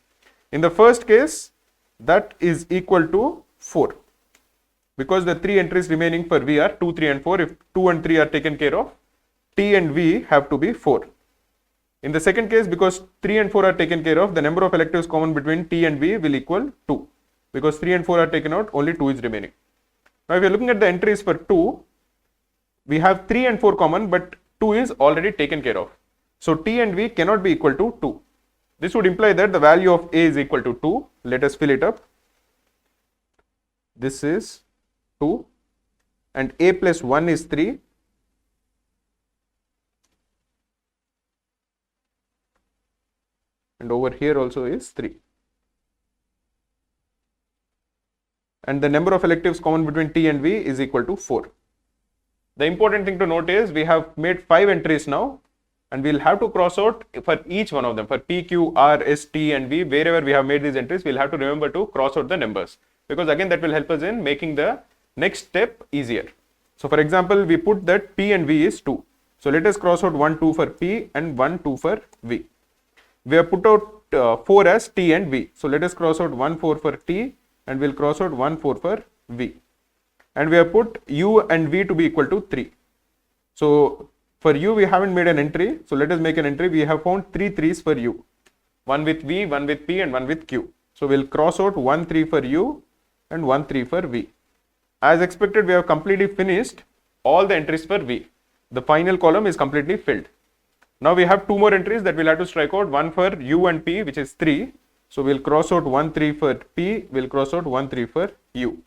In the first case, that is equal to 4 because the 3 entries remaining for V are 2, 3 and 4. If 2 and 3 are taken care of, T and V have to be 4. In the second case, because 3 and 4 are taken care of, the number of electives common between T and V will equal 2. Because 3 and 4 are taken out, only 2 is remaining. Now if you are looking at the entries for 2, we have 3 and 4 common, but 2 is already taken care of. So T and V cannot be equal to 2. This would imply that the value of A is equal to 2. Let us fill it up. This is 2 and A plus 1 is 3. And over here also is 3. And the number of electives common between T and V is equal to 4. The important thing to note is we have made 5 entries now, and we'll have to cross out for each one of them. For P, Q, R, S, T and V, wherever we have made these entries, we'll have to remember to cross out the numbers, because again that will help us in making the next step easier. So for example, we put that P and V is 2. So let us cross out 1, 2 for P and 1, 2 for V. We have put out 4 as T and V. So let us cross out 1, 4 for T and we'll cross out 1, 4 for V. And we have put U and V to be equal to 3. So for U we haven't made an entry. So let us make an entry. We have found 3 3s for U. 1 with V, 1 with P and 1 with Q. So we'll cross out 1 3 for U and 1 3 for V. As expected, we have completely finished all the entries for V. The final column is completely filled. Now we have 2 more entries that we'll have to strike out, one for U and P, which is 3. So we'll cross out 1 3 for P, we'll cross out 1 3 for U.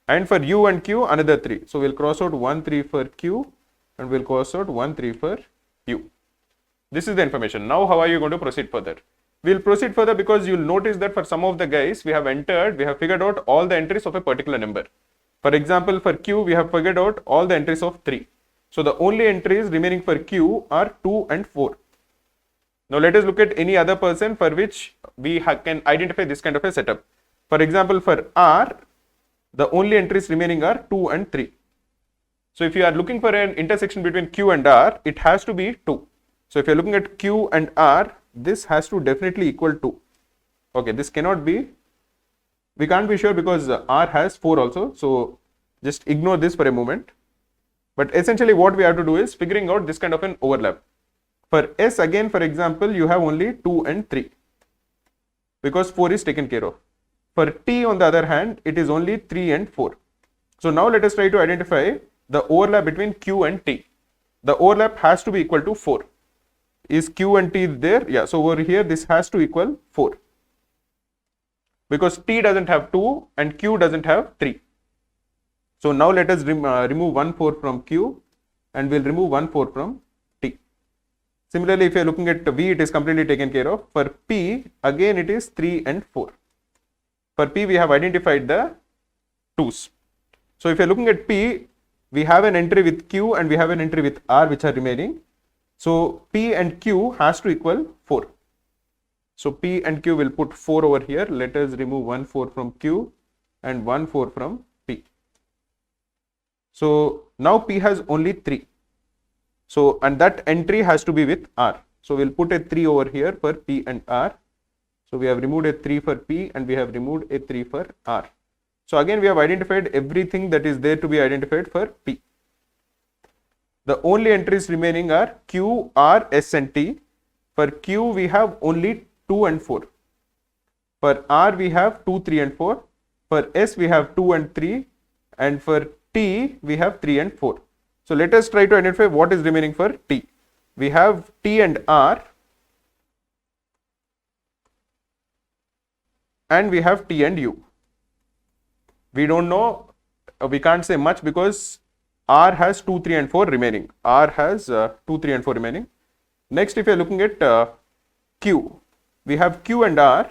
And for U and Q, another 3. So we'll cross out 1 3 for Q and we'll cross out 1 3 for U. This is the information. Now how are you going to proceed further? We'll proceed further because you'll notice that for some of the guys we have figured out all the entries of a particular number. For example, for Q, we have figured out all the entries of 3. So the only entries remaining for Q are 2 and 4. Now let us look at any other person for which we can identify this kind of a setup. For example, for R, the only entries remaining are 2 and 3. So if you are looking for an intersection between Q and R, it has to be 2. So if you are looking at Q and R, this has to definitely equal 2. Okay, this cannot be, we can't be sure because R has 4 also. So just ignore this for a moment. But essentially what we have to do is figuring out this kind of an overlap. For S again, for example, you have only 2 and 3 because 4 is taken care of. For T on the other hand, it is only 3 and 4. So now let us try to identify the overlap between Q and T. The overlap has to be equal to 4. Is Q and T there? Yeah, so over here this has to equal 4. Because T doesn't have 2 and Q doesn't have 3. So now let us remove 1 4 from Q and we'll remove 1 4 from T. Similarly, if you are looking at V, it is completely taken care of. For P, again it is 3 and 4. For P, we have identified the 2's. So if you are looking at P, we have an entry with Q and we have an entry with R which are remaining. So P and Q has to equal 4. So P and Q will put 4 over here. Let us remove 1 4 from Q and 1 4 from P. So now P has only 3. So and that entry has to be with R. So we'll put a 3 over here for P and R. So we have removed a 3 for P and we have removed a 3 for R. So again we have identified everything that is there to be identified for P. The only entries remaining are Q, R, S and T. For Q we have only 2 and 4. For R we have 2, 3 and 4. For S we have 2 and 3. And for T we have 3 and 4. So let us try to identify what is remaining for T. We have T and R. And we have T and U. We don't know, we can't say much because R has 2, 3 and 4 remaining. R has 2, 3 and 4 remaining. Next, if you are looking at Q, we have Q and R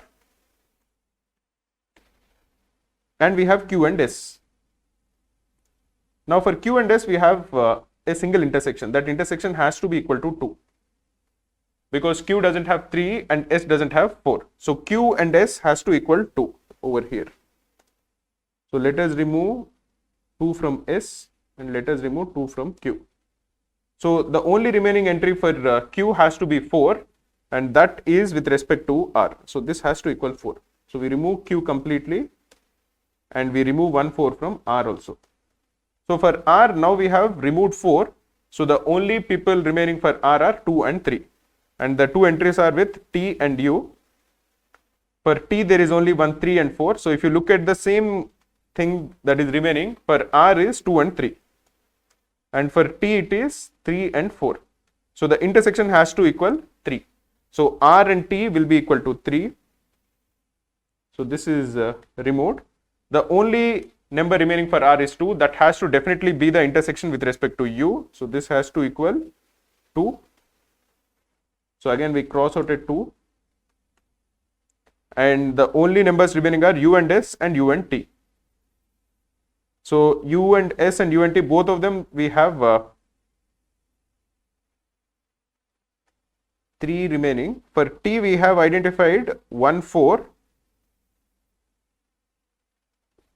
and we have Q and S. Now for Q and S, we have a single intersection. That intersection has to be equal to 2 because Q doesn't have 3 and S doesn't have 4. So Q and S has to equal 2 over here. So let us remove 2 from S and let us remove 2 from Q. So the only remaining entry for Q has to be 4 and that is with respect to R. So this has to equal 4. So we remove Q completely and we remove 1 4 from R also. So for R now we have removed 4. So the only people remaining for R are 2 and 3. and the two entries are with T and U. For T there is only 1, 3 and 4. So if you look at the same thing that is remaining, for R is 2 and 3. And for T it is 3 and 4. So the intersection has to equal 3. So R and T will be equal to 3. So this is removed. The only number remaining for R is 2. That has to definitely be the intersection with respect to U. So this has to equal 2. So again we cross out a 2. And the only numbers remaining are U and S and U and T. So U and S and U and T, both of them we have 3 remaining. For T we have identified 1, 4,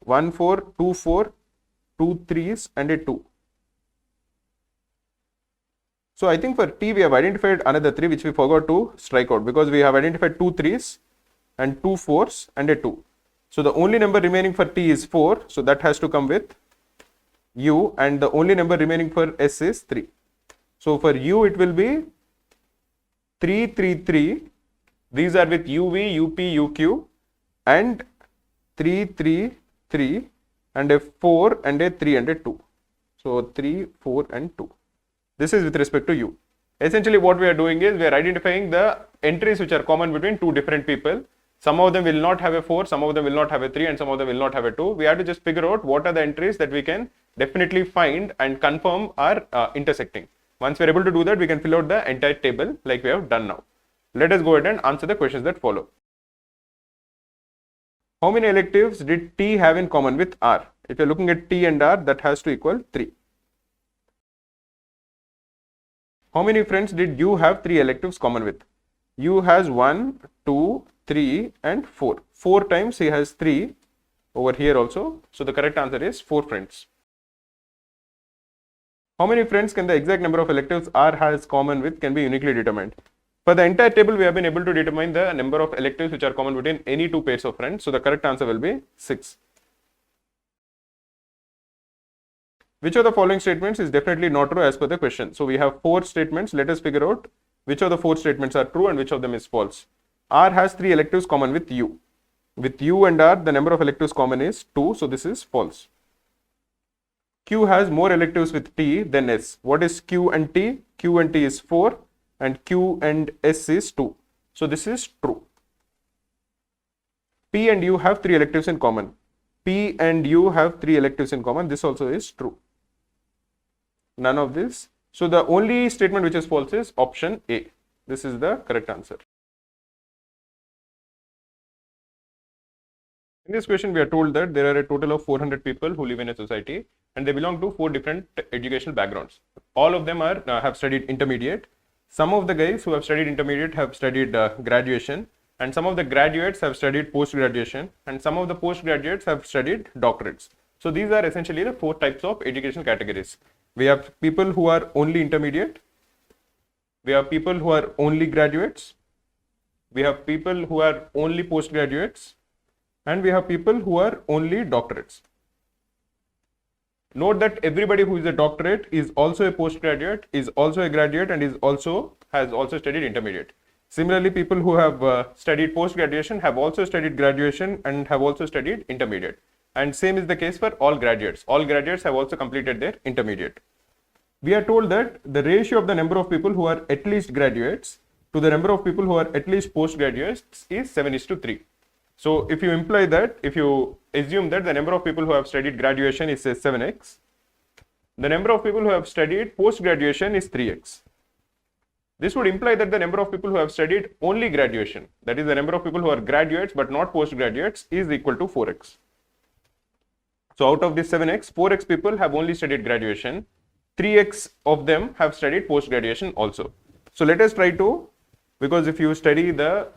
1, 4, 2, 4, 2 3s and a 2. So I think for T we have identified another 3 which we forgot to strike out, because we have identified 2 3s and 2 4s and a 2. So the only number remaining for T is 4, so that has to come with U, and the only number remaining for S is 3. So for U it will be 3 3 3. These are with UV, UP, UQ, and 3 3 3 and a 4 and a 3 and a 2. So 3 4 and 2. This is with respect to U. Essentially what we are doing is we are identifying the entries which are common between two different people. Some of them will not have a 4, some of them will not have a 3, and some of them will not have a 2. We have to just figure out what are the entries that we can definitely find and confirm are intersecting. Once we are able to do that, we can fill out the entire table like we have done now. Let us go ahead and answer the questions that follow. How many electives did T have in common with R? If you are looking at T and R, that has to equal 3. How many friends did U have 3 electives common with? U has 1, 2, 3 and 4. 4 times he has 3 over here also. So the correct answer is 4 friends. How many friends can the exact number of electives R has common with can be uniquely determined? For the entire table, we have been able to determine the number of electives which are common between any two pairs of friends. So the correct answer will be 6. Which of the following statements is definitely not true as per the question? So we have 4 statements. Let us figure out which of the 4 statements are true and which of them is false. R has 3 electives common with U. With U and R, the number of electives common is 2. So this is false. Q has more electives with T than S. What is Q and T? Q and T is 4 and Q and S is 2. So this is true. P and U have 3 electives in common. P and U have 3 electives in common. This also is true. None of this. So the only statement which is false is option A. This is the correct answer. In this question, we are told that there are a total of 400 people who live in a society and they belong to 4 different educational backgrounds. All of them are have studied intermediate. Some of the guys who have studied intermediate have studied graduation, and some of the graduates have studied post-graduation, and some of the post-graduates have studied doctorates. So these are essentially the 4 types of educational categories. We have people who are only intermediate, we have people who are only graduates, we have people who are only postgraduates, and we have people who are only doctorates. Note that everybody who is a doctorate is also a postgraduate, is also a graduate, and has also studied intermediate. Similarly, people who have studied post-graduation have also studied graduation and have also studied intermediate. And same is the case for all graduates. All graduates have also completed their intermediate. We are told that the ratio of the number of people who are at least graduates to the number of people who are at least postgraduates is 7:3. So if you imply that, if you assume that the number of people who have studied graduation is say 7x, the number of people who have studied post-graduation is 3x. This would imply that the number of people who have studied only graduation, that is the number of people who are graduates but not postgraduates, is equal to 4x. So out of this 7x, 4x people have only studied graduation, 3x of them have studied post-graduation also. So let us try to, because if you study the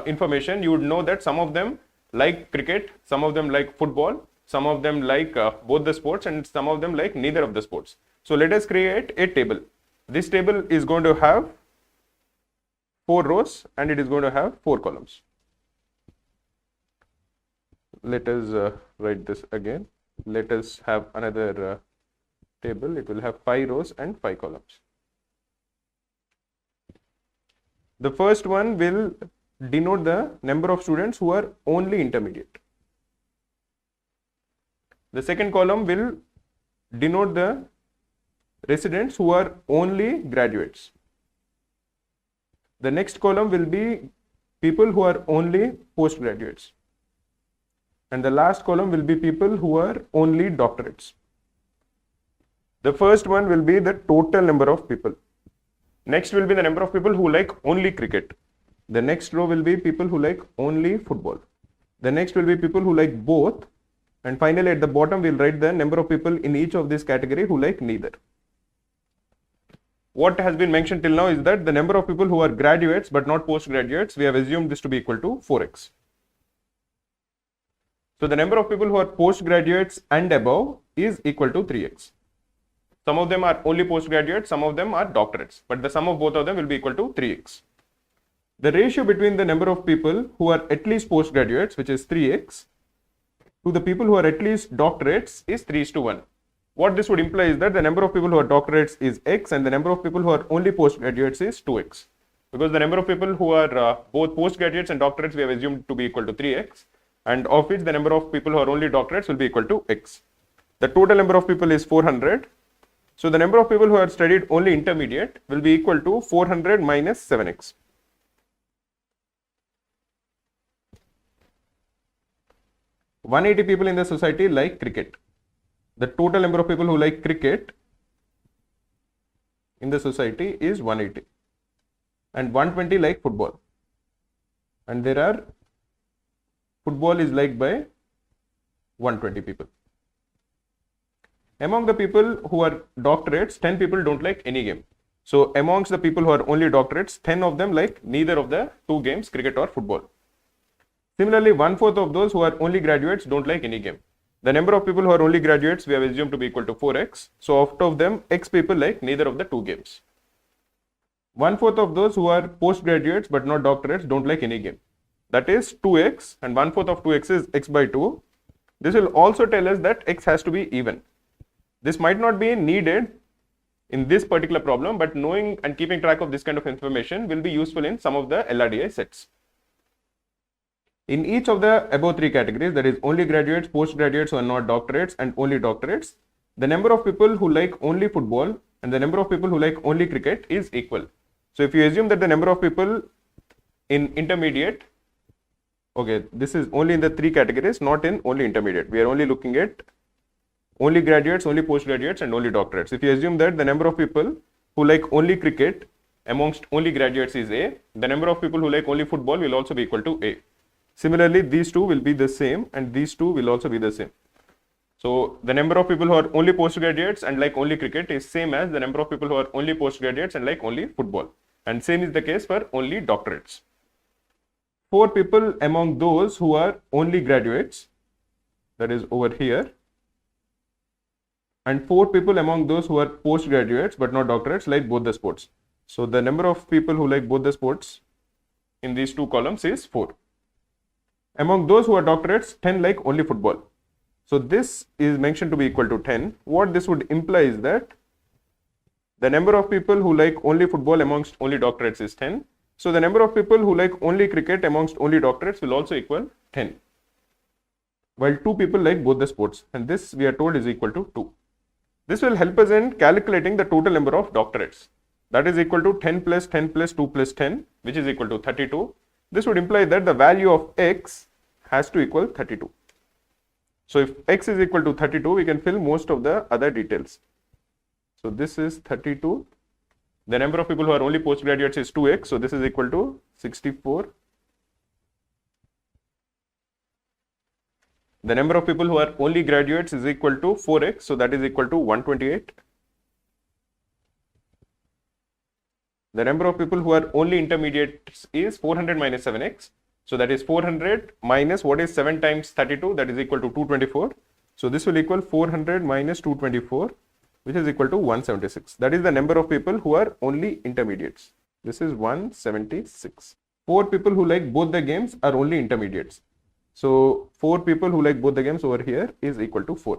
information, you would know that some of them like cricket, some of them like football, some of them like both the sports, and some of them like neither of the sports. So let us create a table. This table is going to have 4 rows and it is going to have 4 columns. Let us write this again. Let us have another table. It will have 5 rows and 5 columns. The first one will denote the number of students who are only intermediate. The second column will denote the residents who are only graduates. The next column will be people who are only postgraduates. And the last column will be people who are only doctorates. The first one will be the total number of people. Next will be the number of people who like only cricket. The next row will be people who like only football. The next will be people who like both. And finally at the bottom we'll write the number of people in each of this category who like neither. What has been mentioned till now is that the number of people who are graduates but not postgraduates, we have assumed this to be equal to 4x. So the number of people who are postgraduates and above is equal to 3x. Some of them are only postgraduates, some of them are doctorates, but the sum of both of them will be equal to 3x. The ratio between the number of people who are at least postgraduates, which is 3x, to the people who are at least doctorates is 3:1. What this would imply is that the number of people who are doctorates is x and the number of people who are only postgraduates is 2x. Because the number of people who are both postgraduates and doctorates we have assumed to be equal to 3x, and of which the number of people who are only doctorates will be equal to x. The total number of people is 400. So the number of people who are studied only intermediate will be equal to 400 minus 7x. $180 people in the society like cricket. The total number of people who like cricket in the society is 180. And 120 like football. And there are, football is liked by 120 people. Among the people who are doctorates, 10 people don't like any game. So amongst the people who are only doctorates, 10 of them like neither of the two games, cricket or football. Similarly, 1/4 of those who are only graduates don't like any game. The number of people who are only graduates we have assumed to be equal to 4x. So out of them, x people like neither of the two games. 1/4 of those who are postgraduates but not doctorates don't like any game. That is 2x, and 1/4 of 2x is x by 2. This will also tell us that x has to be even. This might not be needed in this particular problem, but knowing and keeping track of this kind of information will be useful in some of the LRDI sets. In each of the above three categories, that is only graduates, postgraduates who are not doctorates, and only doctorates, the number of people who like only football and the number of people who like only cricket is equal. So if you assume that the number of people in intermediate, okay, this is only in the three categories, not in only intermediate. We are only looking at only graduates, only postgraduates, and only doctorates. If you assume that the number of people who like only cricket amongst only graduates is A, the number of people who like only football will also be equal to A. Similarly, these two will be the same and these two will also be the same. So the number of people who are only postgraduates and like only cricket is same as the number of people who are only postgraduates and like only football. And same is the case for only doctorates. 4 people among those who are only graduates, that is over here, and 4 people among those who are postgraduates but not doctorates like both the sports. So the number of people who like both the sports in these two columns is 4. Among those who are doctorates, 10 like only football. So this is mentioned to be equal to 10. What this would imply is that the number of people who like only football amongst only doctorates is 10. So the number of people who like only cricket amongst only doctorates will also equal 10. While 2 people like both the sports, and this we are told is equal to 2. This will help us in calculating the total number of doctorates. That is equal to 10 plus 10 plus 2 plus 10, which is equal to 32. This would imply that the value of x has to equal 32. So if x is equal to 32, we can fill most of the other details. So this is 32. The number of people who are only postgraduates is 2x. So this is equal to 64. The number of people who are only graduates is equal to 4x. So that is equal to 128. The number of people who are only intermediates is 400 minus 7x. So that is 400 minus what is 7 times 32, that is equal to 224. So this will equal 400 minus 224, which is equal to 176. That is the number of people who are only intermediates. This is 176. 4 people who like both the games are only intermediates. So 4 people who like both the games over here is equal to 4.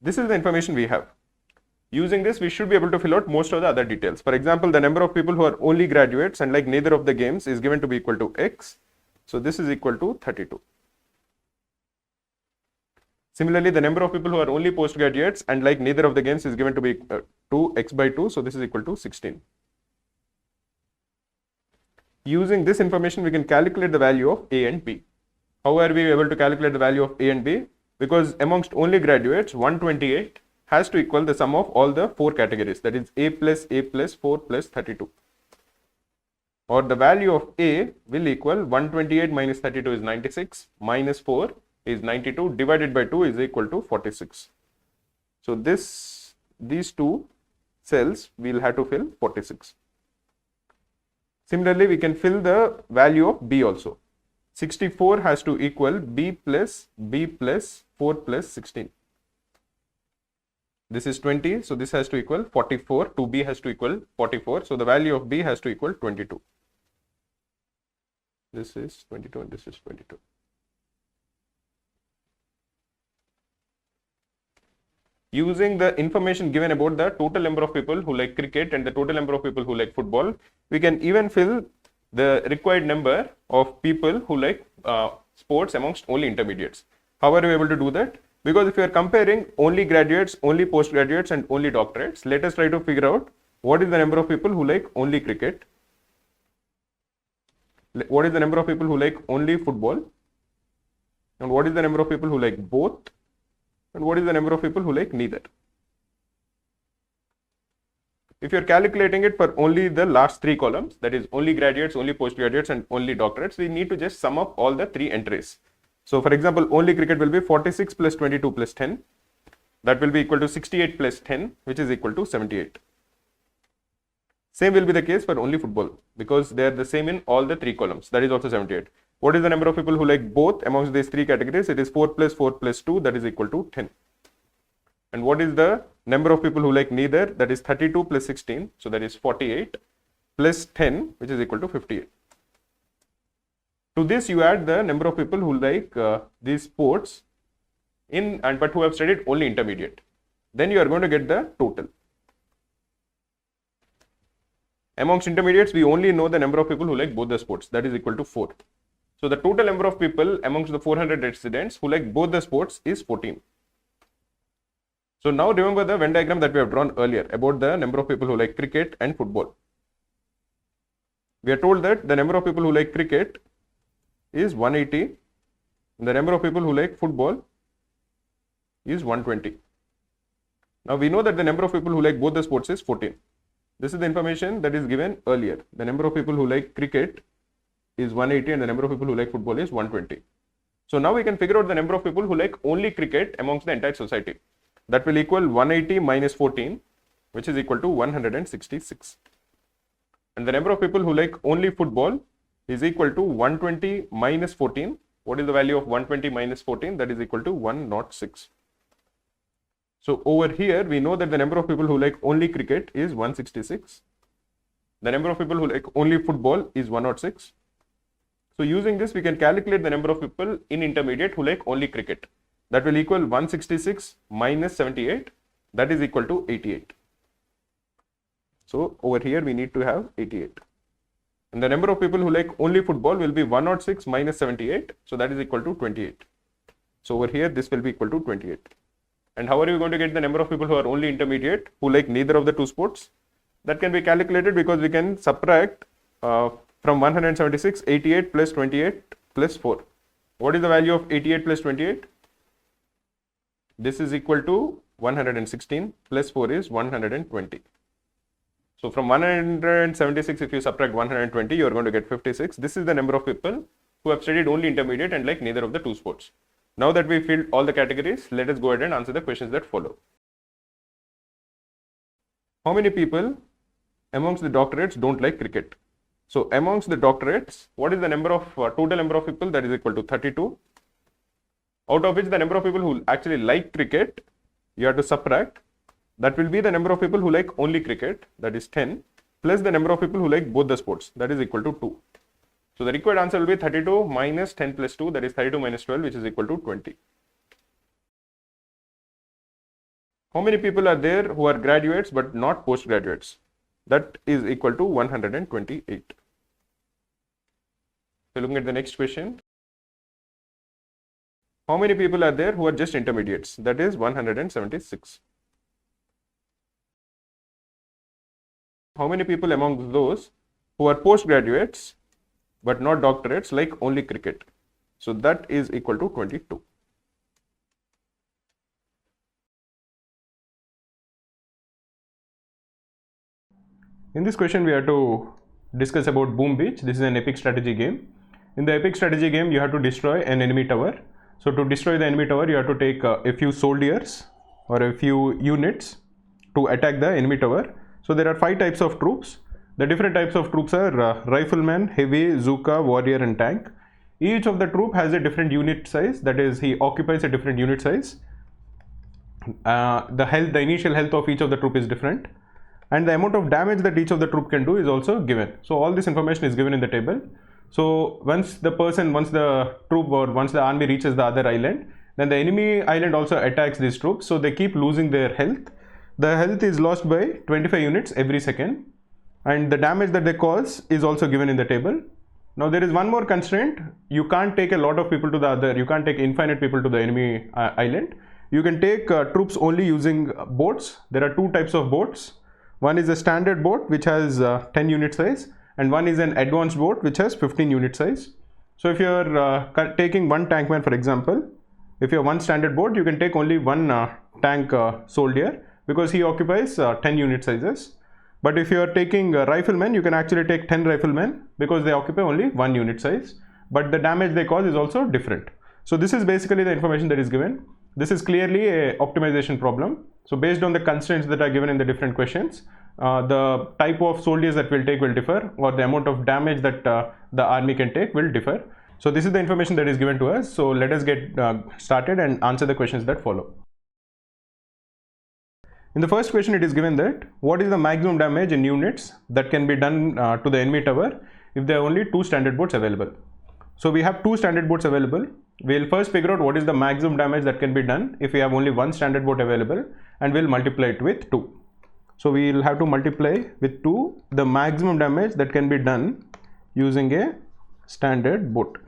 This is the information we have. Using this, we should be able to fill out most of the other details. For example, the number of people who are only graduates and like neither of the games is given to be equal to x. So this is equal to 32. Similarly, the number of people who are only postgraduates and like neither of the games is given to be 2x by 2. So this is equal to 16. Using this information, we can calculate the value of A and B. How are we able to calculate the value of A and B? Because amongst only graduates, 128 has to equal the sum of all the 4 categories, that is A plus 4 plus 32. Or the value of A will equal 128 minus 32 is 96, minus 4 is 92, divided by 2 is equal to 46. So these two cells we will have to fill 46. Similarly, we can fill the value of B also. 64 has to equal B plus 4 plus 16. This is 20, so this has to equal 44. 2B has to equal 44. So the value of B has to equal 22. This is 22 and this is 22. Using the information given about the total number of people who like cricket and the total number of people who like football, we can even fill the required number of people who like sports amongst only intermediates. How are we able to do that? Because if you are comparing only graduates, only postgraduates and only doctorates, let us try to figure out what is the number of people who like only cricket, what is the number of people who like only football, and what is the number of people who like both, and what is the number of people who like neither. If you are calculating it for only the last 3 columns, that is only graduates, only postgraduates and only doctorates, we need to just sum up all the 3 entries. So for example, only cricket will be 46 plus 22 plus 10. That will be equal to 68 plus 10, which is equal to 78. Same will be the case for only football because they are the same in all the 3 columns. That is also 78. What is the number of people who like both amongst these 3 categories? It is 4 plus 2, that is equal to 10. And what is the number of people who like neither? That is 32 plus 16, so that is 48 plus 10, which is equal to 58. To this, you add the number of people who like these sports but who have studied only intermediate. Then you are going to get the total. Amongst intermediates, we only know the number of people who like both the sports, that is equal to 4. So the total number of people amongst the 400 residents who like both the sports is 14. So now remember the Venn diagram that we have drawn earlier about the number of people who like cricket and football. We are told that the number of people who like cricket is 180 and the number of people who like football is 120. Now we know that the number of people who like both the sports is 14. This is the information that is given earlier. The number of people who like cricket is 180 and the number of people who like football is 120. So now we can figure out the number of people who like only cricket amongst the entire society. That will equal 180 minus 14, which is equal to 166. And the number of people who like only football is equal to 120 minus 14. What is the value of 120 minus 14? That is equal to 106. So over here, we know that the number of people who like only cricket is 166. The number of people who like only football is 106. So using this, we can calculate the number of people in intermediate who like only cricket. That will equal 166 minus 78. That is equal to 88. So over here, we need to have 88. And the number of people who like only football will be 106 minus 78. So that is equal to 28. So over here, this will be equal to 28. And how are you going to get the number of people who are only intermediate, who like neither of the 2 sports? That can be calculated because we can subtract from 176, 88 plus 28 plus 4. What is the value of 88 plus 28? This is equal to 116 plus 4 is 120. So from 176, if you subtract 120, you are going to get 56. This is the number of people who have studied only intermediate and like neither of the 2 sports. Now that we filled all the categories, let us go ahead and answer the questions that follow. How many people amongst the doctorates don't like cricket? So amongst the doctorates, what is the number of total number of people? That is equal to 32. Out of which the number of people who actually like cricket, you have to subtract. That will be the number of people who like only cricket, that is 10, plus the number of people who like both the sports, that is equal to 2. So the required answer will be 32 minus 10 plus 2, that is 32 minus 12, which is equal to 20. How many people are there who are graduates but not postgraduates? That is equal to 128. So looking at the next question. How many people are there who are just intermediates? That is 176. How many people among those who are postgraduates but not doctorates, like only cricket? So that is equal to 22. In this question, we have to discuss about Boom Beach. This is an epic strategy game. In the epic strategy game, you have to destroy an enemy tower. So to destroy the enemy tower, you have to take a few soldiers or a few units to attack the enemy tower. So there are 5 types of troops. The different types of troops are rifleman, heavy, Zooka, warrior and tank. Each of the troop has a different unit size, that is, he occupies a different unit size. The initial health of each of the troop is different, and the amount of damage that each of the troop can do is also given. So all this information is given in the table. So once the troop or once the army reaches the other island, then the enemy island also attacks these troops, so they keep losing their health. The health is lost by 25 units every second, and the damage that they cause is also given in the table. Now there is one more constraint. You can't take a lot of people to the other, you can't take infinite people to the enemy island. You can take troops only using boats. There are 2 types of boats. One is a standard boat which has 10 unit size, and one is an advanced boat which has 15 unit size. So if you are taking one tankman, for example, if you have one standard boat, you can take only one tank soldier because he occupies 10 unit sizes. But if you are taking riflemen, you can actually take 10 riflemen because they occupy only 1 unit size, but the damage they cause is also different. So this is basically the information that is given. This is clearly a optimization problem. So based on the constraints that are given in the different questions, the type of soldiers that we'll take will differ, or the amount of damage that the army can take will differ. So this is the information that is given to us. So let us get started and answer the questions that follow. In the first question, it is given that what is the maximum damage in units that can be done to the enemy tower if there are only 2 standard boats available. So we have 2 standard boats available. We'll first figure out what is the maximum damage that can be done if we have only 1 standard boat available, and we'll multiply it with 2. So we'll have to multiply with 2 the maximum damage that can be done using a standard boat.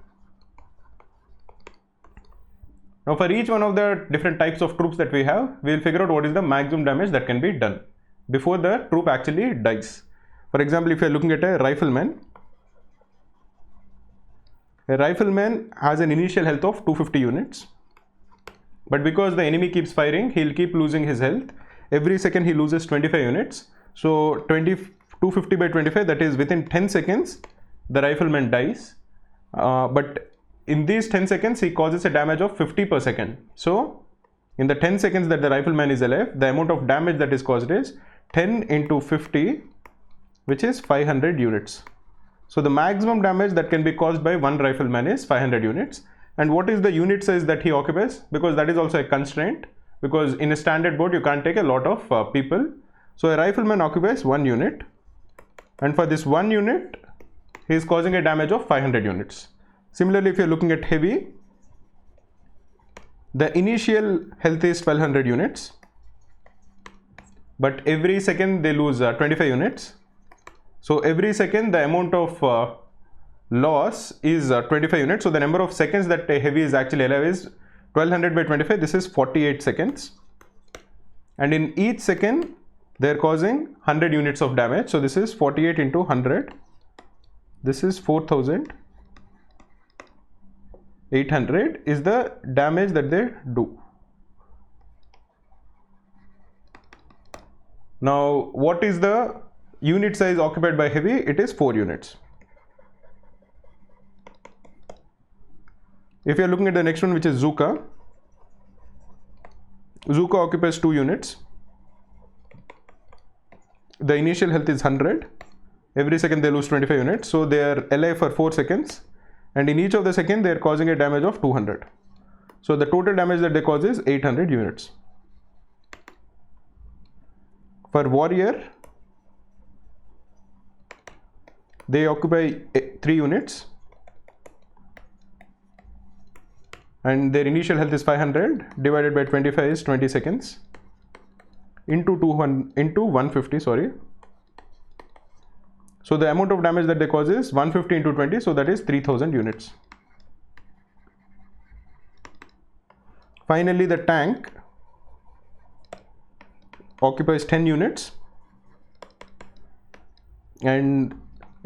Now for each one of the different types of troops that we have, we'll figure out what is the maximum damage that can be done before the troop actually dies. For example, if you're looking at a rifleman has an initial health of 250 units, but because the enemy keeps firing, he'll keep losing his health. Every second he loses 25 units. So 250 by 25, that is within 10 seconds the rifleman dies, but in these 10 seconds he causes a damage of 50 per second. So in the 10 seconds that the rifleman is alive, the amount of damage that is caused is 10 into 50, which is 500 units. So the maximum damage that can be caused by one rifleman is 500 units. And what is the unit size that he occupies? Because that is also a constraint, because in a standard boat you can't take a lot of people. So a rifleman occupies 1 unit, and for this 1 unit he is causing a damage of 500 units. Similarly, if you're looking at heavy, the initial health is 1200 units, but every second they lose 25 units. So every second the amount of loss is 25 units. So the number of seconds that a heavy is actually alive is 1200 by 25. This is 48 seconds. And in each second they are causing 100 units of damage. So this is 48 into 100. This is 4800 is the damage that they do. Now what is the unit size occupied by heavy? It is 4 units. If you are looking at the next one, which is Zooka, Zooka occupies 2 units. The initial health is 100. Every second they lose 25 units. So they are alive for 4 seconds. And in each of the second they are causing a damage of 200. So the total damage that they cause is 800 units. For warrior, they occupy 3 units, and their initial health is 500, divided by 25 is 20 seconds. into 200 into 150, sorry. So the amount of damage that they cause is 150 into 20, so that is 3000 units. Finally, the tank occupies 10 units and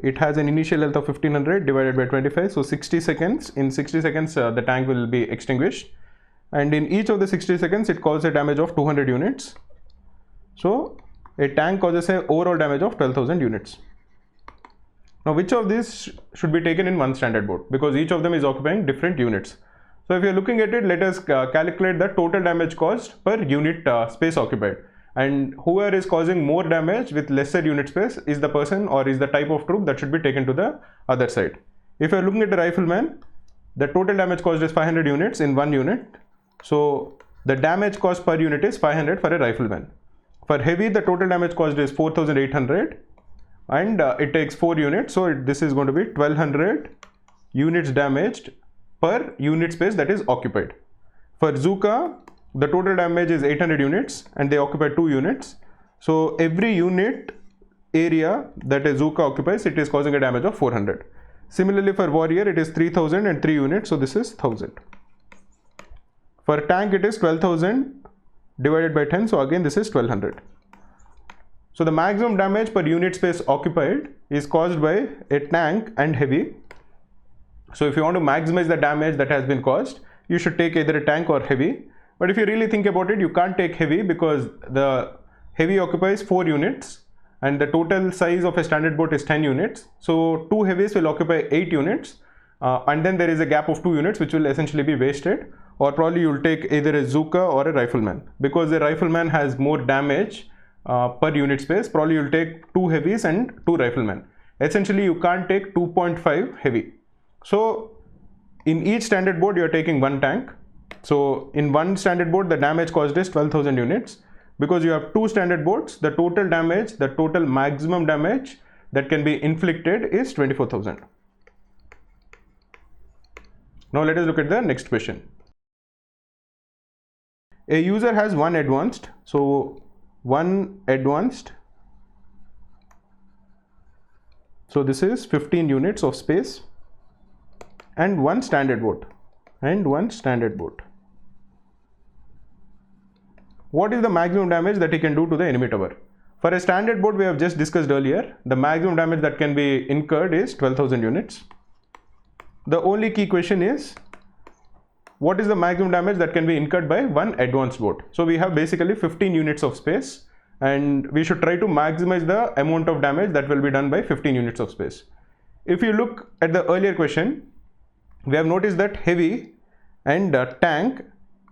it has an initial health of 1500 divided by 25, so 60 seconds. In 60 seconds the tank will be extinguished, and in each of the 60 seconds it causes a damage of 200 units. So a tank causes an overall damage of 12,000 units. Now which of these should be taken in one standard board, because each of them is occupying different units. So if you are looking at it, let us calculate the total damage caused per unit space occupied, and whoever is causing more damage with lesser unit space is the person or is the type of troop that should be taken to the other side. If you are looking at the rifleman, the total damage caused is 500 units in one unit, so the damage caused per unit is 500 for a rifleman. For heavy, the total damage caused is 4800 and it takes 4 units, so this is going to be 1200 units damaged per unit space that is occupied. For Zooka, the total damage is 800 units and they occupy 2 units, so every unit area that a Zooka occupies, it is causing a damage of 400. Similarly for Warrior, it is 3000 and 3 units, so this is 1000. For tank, it is 12,000 divided by 10, so again this is 1200. So the maximum damage per unit space occupied is caused by a tank and heavy. So if you want to maximize the damage that has been caused, you should take either a tank or heavy. But if you really think about it, you can't take heavy because the heavy occupies 4 units and the total size of a standard boat is 10 units. So 2 heavies will occupy 8 units and then there is a gap of 2 units which will essentially be wasted, or probably you will take either a Zooka or a rifleman. Because the rifleman has more damage per unit space, probably you will take 2 heavies and 2 riflemen. Essentially you can't take 2.5 heavy. So in each standard board you are taking 1 tank. So in one standard board the damage caused is 12,000 units. Because you have 2 standard boards, the total damage, the total maximum damage that can be inflicted is 24,000. Now let us look at the next question. A user has 1 advanced, so 1 advanced, so this is 15 units of space, and 1 standard board, What is the maximum damage that he can do to the enemy tower? For a standard board, we have just discussed earlier, the maximum damage that can be incurred is 12,000 units. The only key question is, what is the maximum damage that can be incurred by 1 advanced board? So we have basically 15 units of space and we should try to maximize the amount of damage that will be done by 15 units of space. If you look at the earlier question, we have noticed that heavy and tank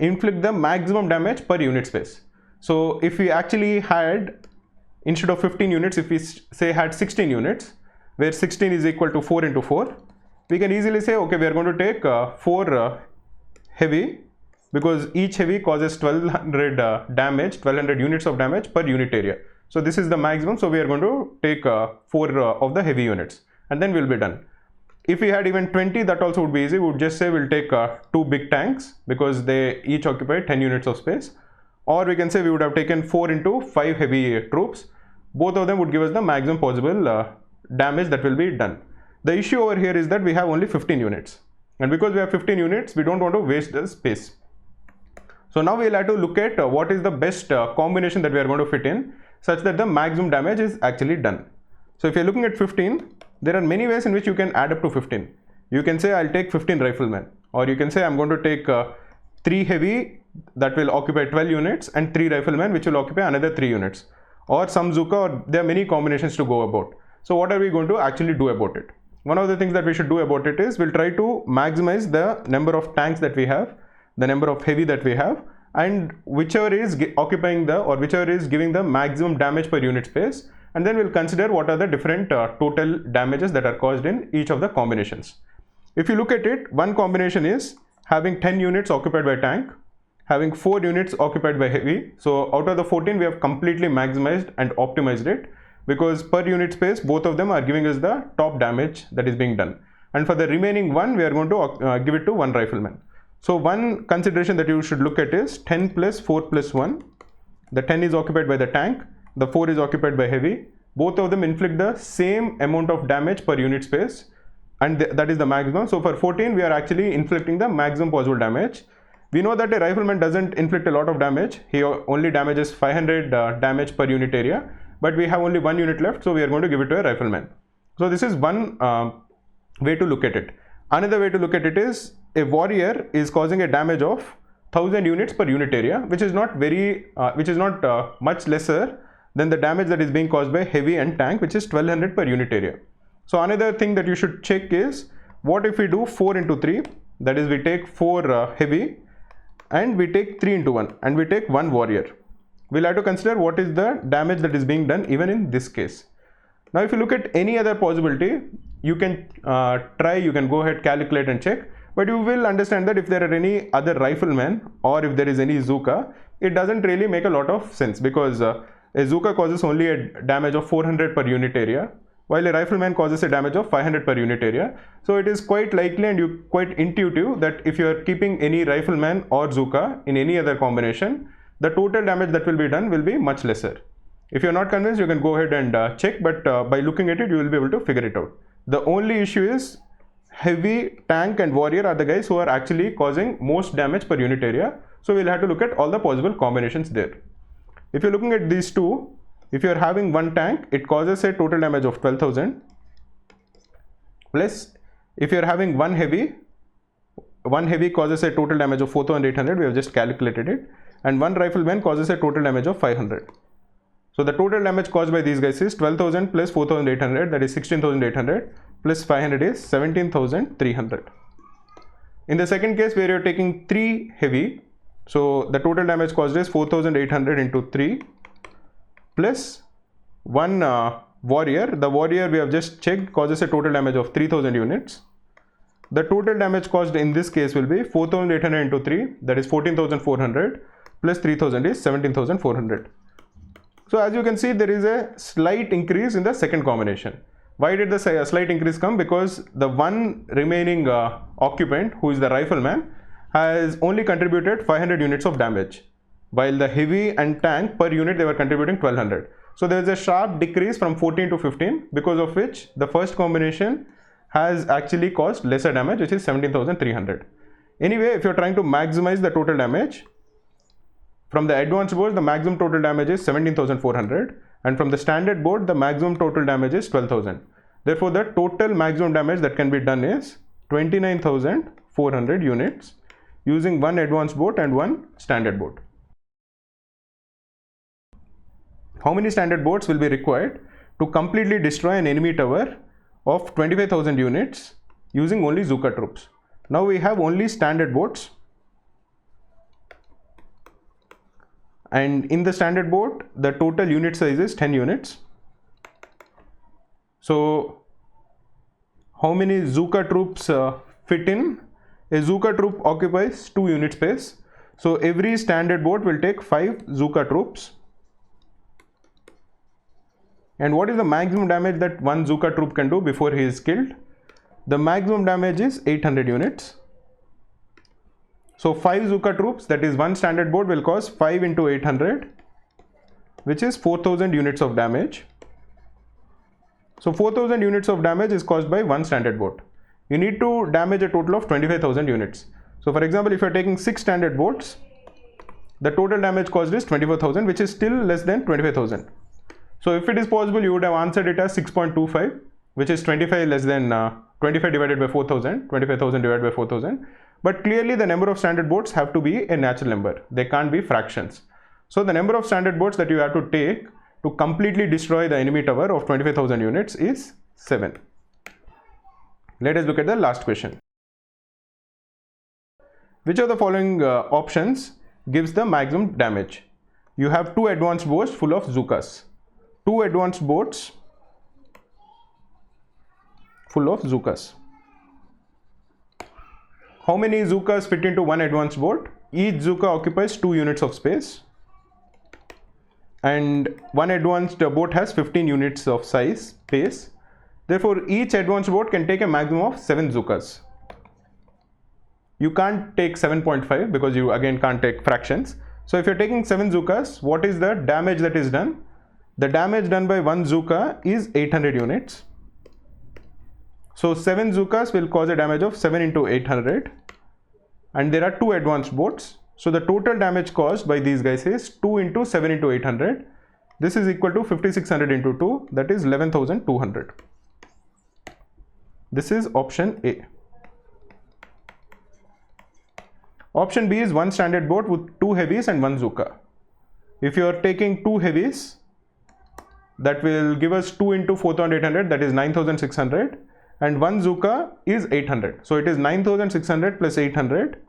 inflict the maximum damage per unit space. So if we actually had, instead of 15 units, if we say had 16 units, where 16 is equal to 4 into 4, we can easily say, okay, we are going to take 4 heavy, because each heavy causes 1200 damage, 1200 units of damage per unit area. So this is the maximum, so we are going to take 4 of the heavy units and then we'll be done. If we had even 20, that also would be easy. We would just say we'll take 2 big tanks because they each occupy 10 units of space, or we can say we would have taken 4 into 5 heavy troops. Both of them would give us the maximum possible damage that will be done. The issue over here is that we have only 15 units, and because we have 15 units, we don't want to waste the space. So now we'll have to look at what is the best combination that we are going to fit in such that the maximum damage is actually done. So if you're looking at 15, there are many ways in which you can add up to 15. You can say I'll take 15 riflemen, or you can say I'm going to take 3 heavy that will occupy 12 units and 3 riflemen which will occupy another 3 units, or some Zooka, or there are many combinations to go about. So what are we going to actually do about it? One of the things that we should do about it is we'll try to maximize the number of tanks that we have, the number of heavy that we have, and whichever is occupying the, or whichever is giving the maximum damage per unit space, and then we'll consider what are the different total damages that are caused in each of the combinations. If you look at it, one combination is having 10 units occupied by tank, having 4 units occupied by heavy. So out of the 14, we have completely maximized and optimized it, because per unit space both of them are giving us the top damage that is being done, and for the remaining one we are going to give it to 1 rifleman. So one consideration that you should look at is 10 plus 4 plus 1, the 10 is occupied by the tank, the 4 is occupied by heavy. Both of them inflict the same amount of damage per unit space, and that is the maximum. So for 14 we are actually inflicting the maximum possible damage. We know that a rifleman doesn't inflict a lot of damage. He only damages 500 damage per unit area, but we have only 1 unit left, so we are going to give it to a rifleman. So this is one way to look at it. Another way to look at it is a warrior is causing a damage of 1000 units per unit area, which is not much lesser than the damage that is being caused by heavy and tank, which is 1200 per unit area. So another thing that you should check is, what if we do 4 into 3, that is we take 4 heavy and we take 3 into 1 and we take 1 warrior. We'll have to consider what is the damage that is being done even in this case. Now if you look at any other possibility, you can you can go ahead, calculate and check, but you will understand that if there are any other riflemen or if there is any Zooka, it doesn't really make a lot of sense, because a Zooka causes only a damage of 400 per unit area, while a rifleman causes a damage of 500 per unit area. So it is quite likely and quite intuitive that if you are keeping any rifleman or Zooka in any other combination, the total damage that will be done will be much lesser. If you are not convinced, you can go ahead and check, but by looking at it, you will be able to figure it out. The only issue is heavy, tank and warrior are the guys who are actually causing most damage per unit area. So we'll have to look at all the possible combinations there. If you're looking at these two, if you're having 1 tank, it causes a total damage of 12,000, plus if you're having 1 heavy causes a total damage of 4,800, we have just calculated it, and 1 rifleman causes a total damage of 500. So the total damage caused by these guys is 12,000 plus 4,800, that is 16,800, plus 500 is 17,300. In the second case, where you're taking 3 heavy, so the total damage caused is 4,800 into 3 plus 1 warrior. The warrior we have just checked causes a total damage of 3,000 units. The total damage caused in this case will be 4,800 into 3, that is 14,400, plus 3,000 is 17,400. So as you can see, there is a slight increase in the second combination. Why did the slight increase come? Because the one remaining occupant, who is the rifleman, has only contributed 500 units of damage, while the heavy and tank per unit they were contributing 1200. So there is a sharp decrease from 14 to 15, because of which the first combination has actually caused lesser damage, which is 17,300. Anyway, if you are trying to maximize the total damage, from the advanced board the maximum total damage is 17,400, and from the standard board the maximum total damage is 12,000. Therefore the total maximum damage that can be done is 29,400 units using 1 advanced board and 1 standard board. How many standard boards will be required to completely destroy an enemy tower of 25,000 units using only Zooka troops? Now we have only standard boards, and in the standard board the total unit size is 10 units. So how many Zooka troops fit in? A Zooka troop occupies 2 unit space, so every standard board will take 5 Zooka troops. And what is the maximum damage that one Zooka troop can do before he is killed? The maximum damage is 800 units. So 5 Zooka troops, that is 1 standard board, will cause 5 into 800, which is 4,000 units of damage. So 4,000 units of damage is caused by 1 standard board. You need to damage a total of 25,000 units. So for example, if you are taking 6 standard boards, the total damage caused is 24,000, which is still less than 25,000. So if it is possible, you would have answered it as 6.25, which is 25 less than 25 divided by 4,000, 25,000 divided by 4,000. But clearly the number of standard boards have to be a natural number. They can't be fractions. So the number of standard boards that you have to take to completely destroy the enemy tower of 25,000 units is 7. Let us look at the last question. Which of the following options gives the maximum damage? You have 2 advanced boards full of Zookas. 2 advanced boards full of Zookas. How many Zookas fit into 1 advanced board? Each Zooka occupies 2 units of space, and 1 advanced board has 15 units of space. Therefore each advanced board can take a maximum of 7 Zookas. You can't take 7.5 because you again can't take fractions. So if you're taking 7 Zookas, what is the damage that is done? The damage done by 1 Zooka is 800 units. So 7 Zookas will cause a damage of 7 into 800. And there are 2 advanced boats. So the total damage caused by these guys is 2 into 7 into 800. This is equal to 5600 into 2, that is 11,200. This is option A. Option B is 1 standard boat with 2 heavies and 1 Zooka. If you are taking 2 heavies, that will give us 2 into 4,800, that is 9,600, and 1 Zooka is 800. So it is 9,600 plus 800.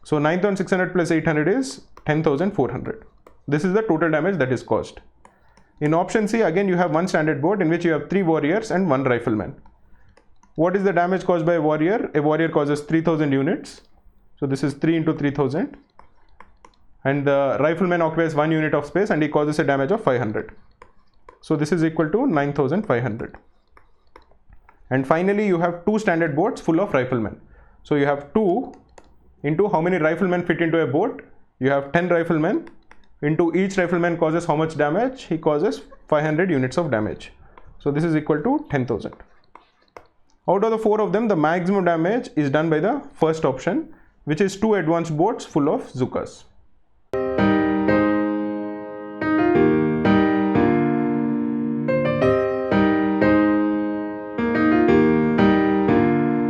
So 9,600 plus 800 is 10,400. This is the total damage that is caused. In option C, again you have 1 standard boat in which you have 3 warriors and 1 rifleman. What is the damage caused by a warrior? A warrior causes 3,000 units. So this is 3 into 3,000. And the rifleman occupies 1 unit of space and he causes a damage of 500. So this is equal to 9,500. And finally you have 2 standard boats full of riflemen. So you have 2 into how many riflemen fit into a boat? You have 10 riflemen. Into each rifleman causes how much damage? He causes 500 units of damage. So this is equal to 10,000. Out of the 4 of them, the maximum damage is done by the first option, which is 2 advanced boats full of Zookas.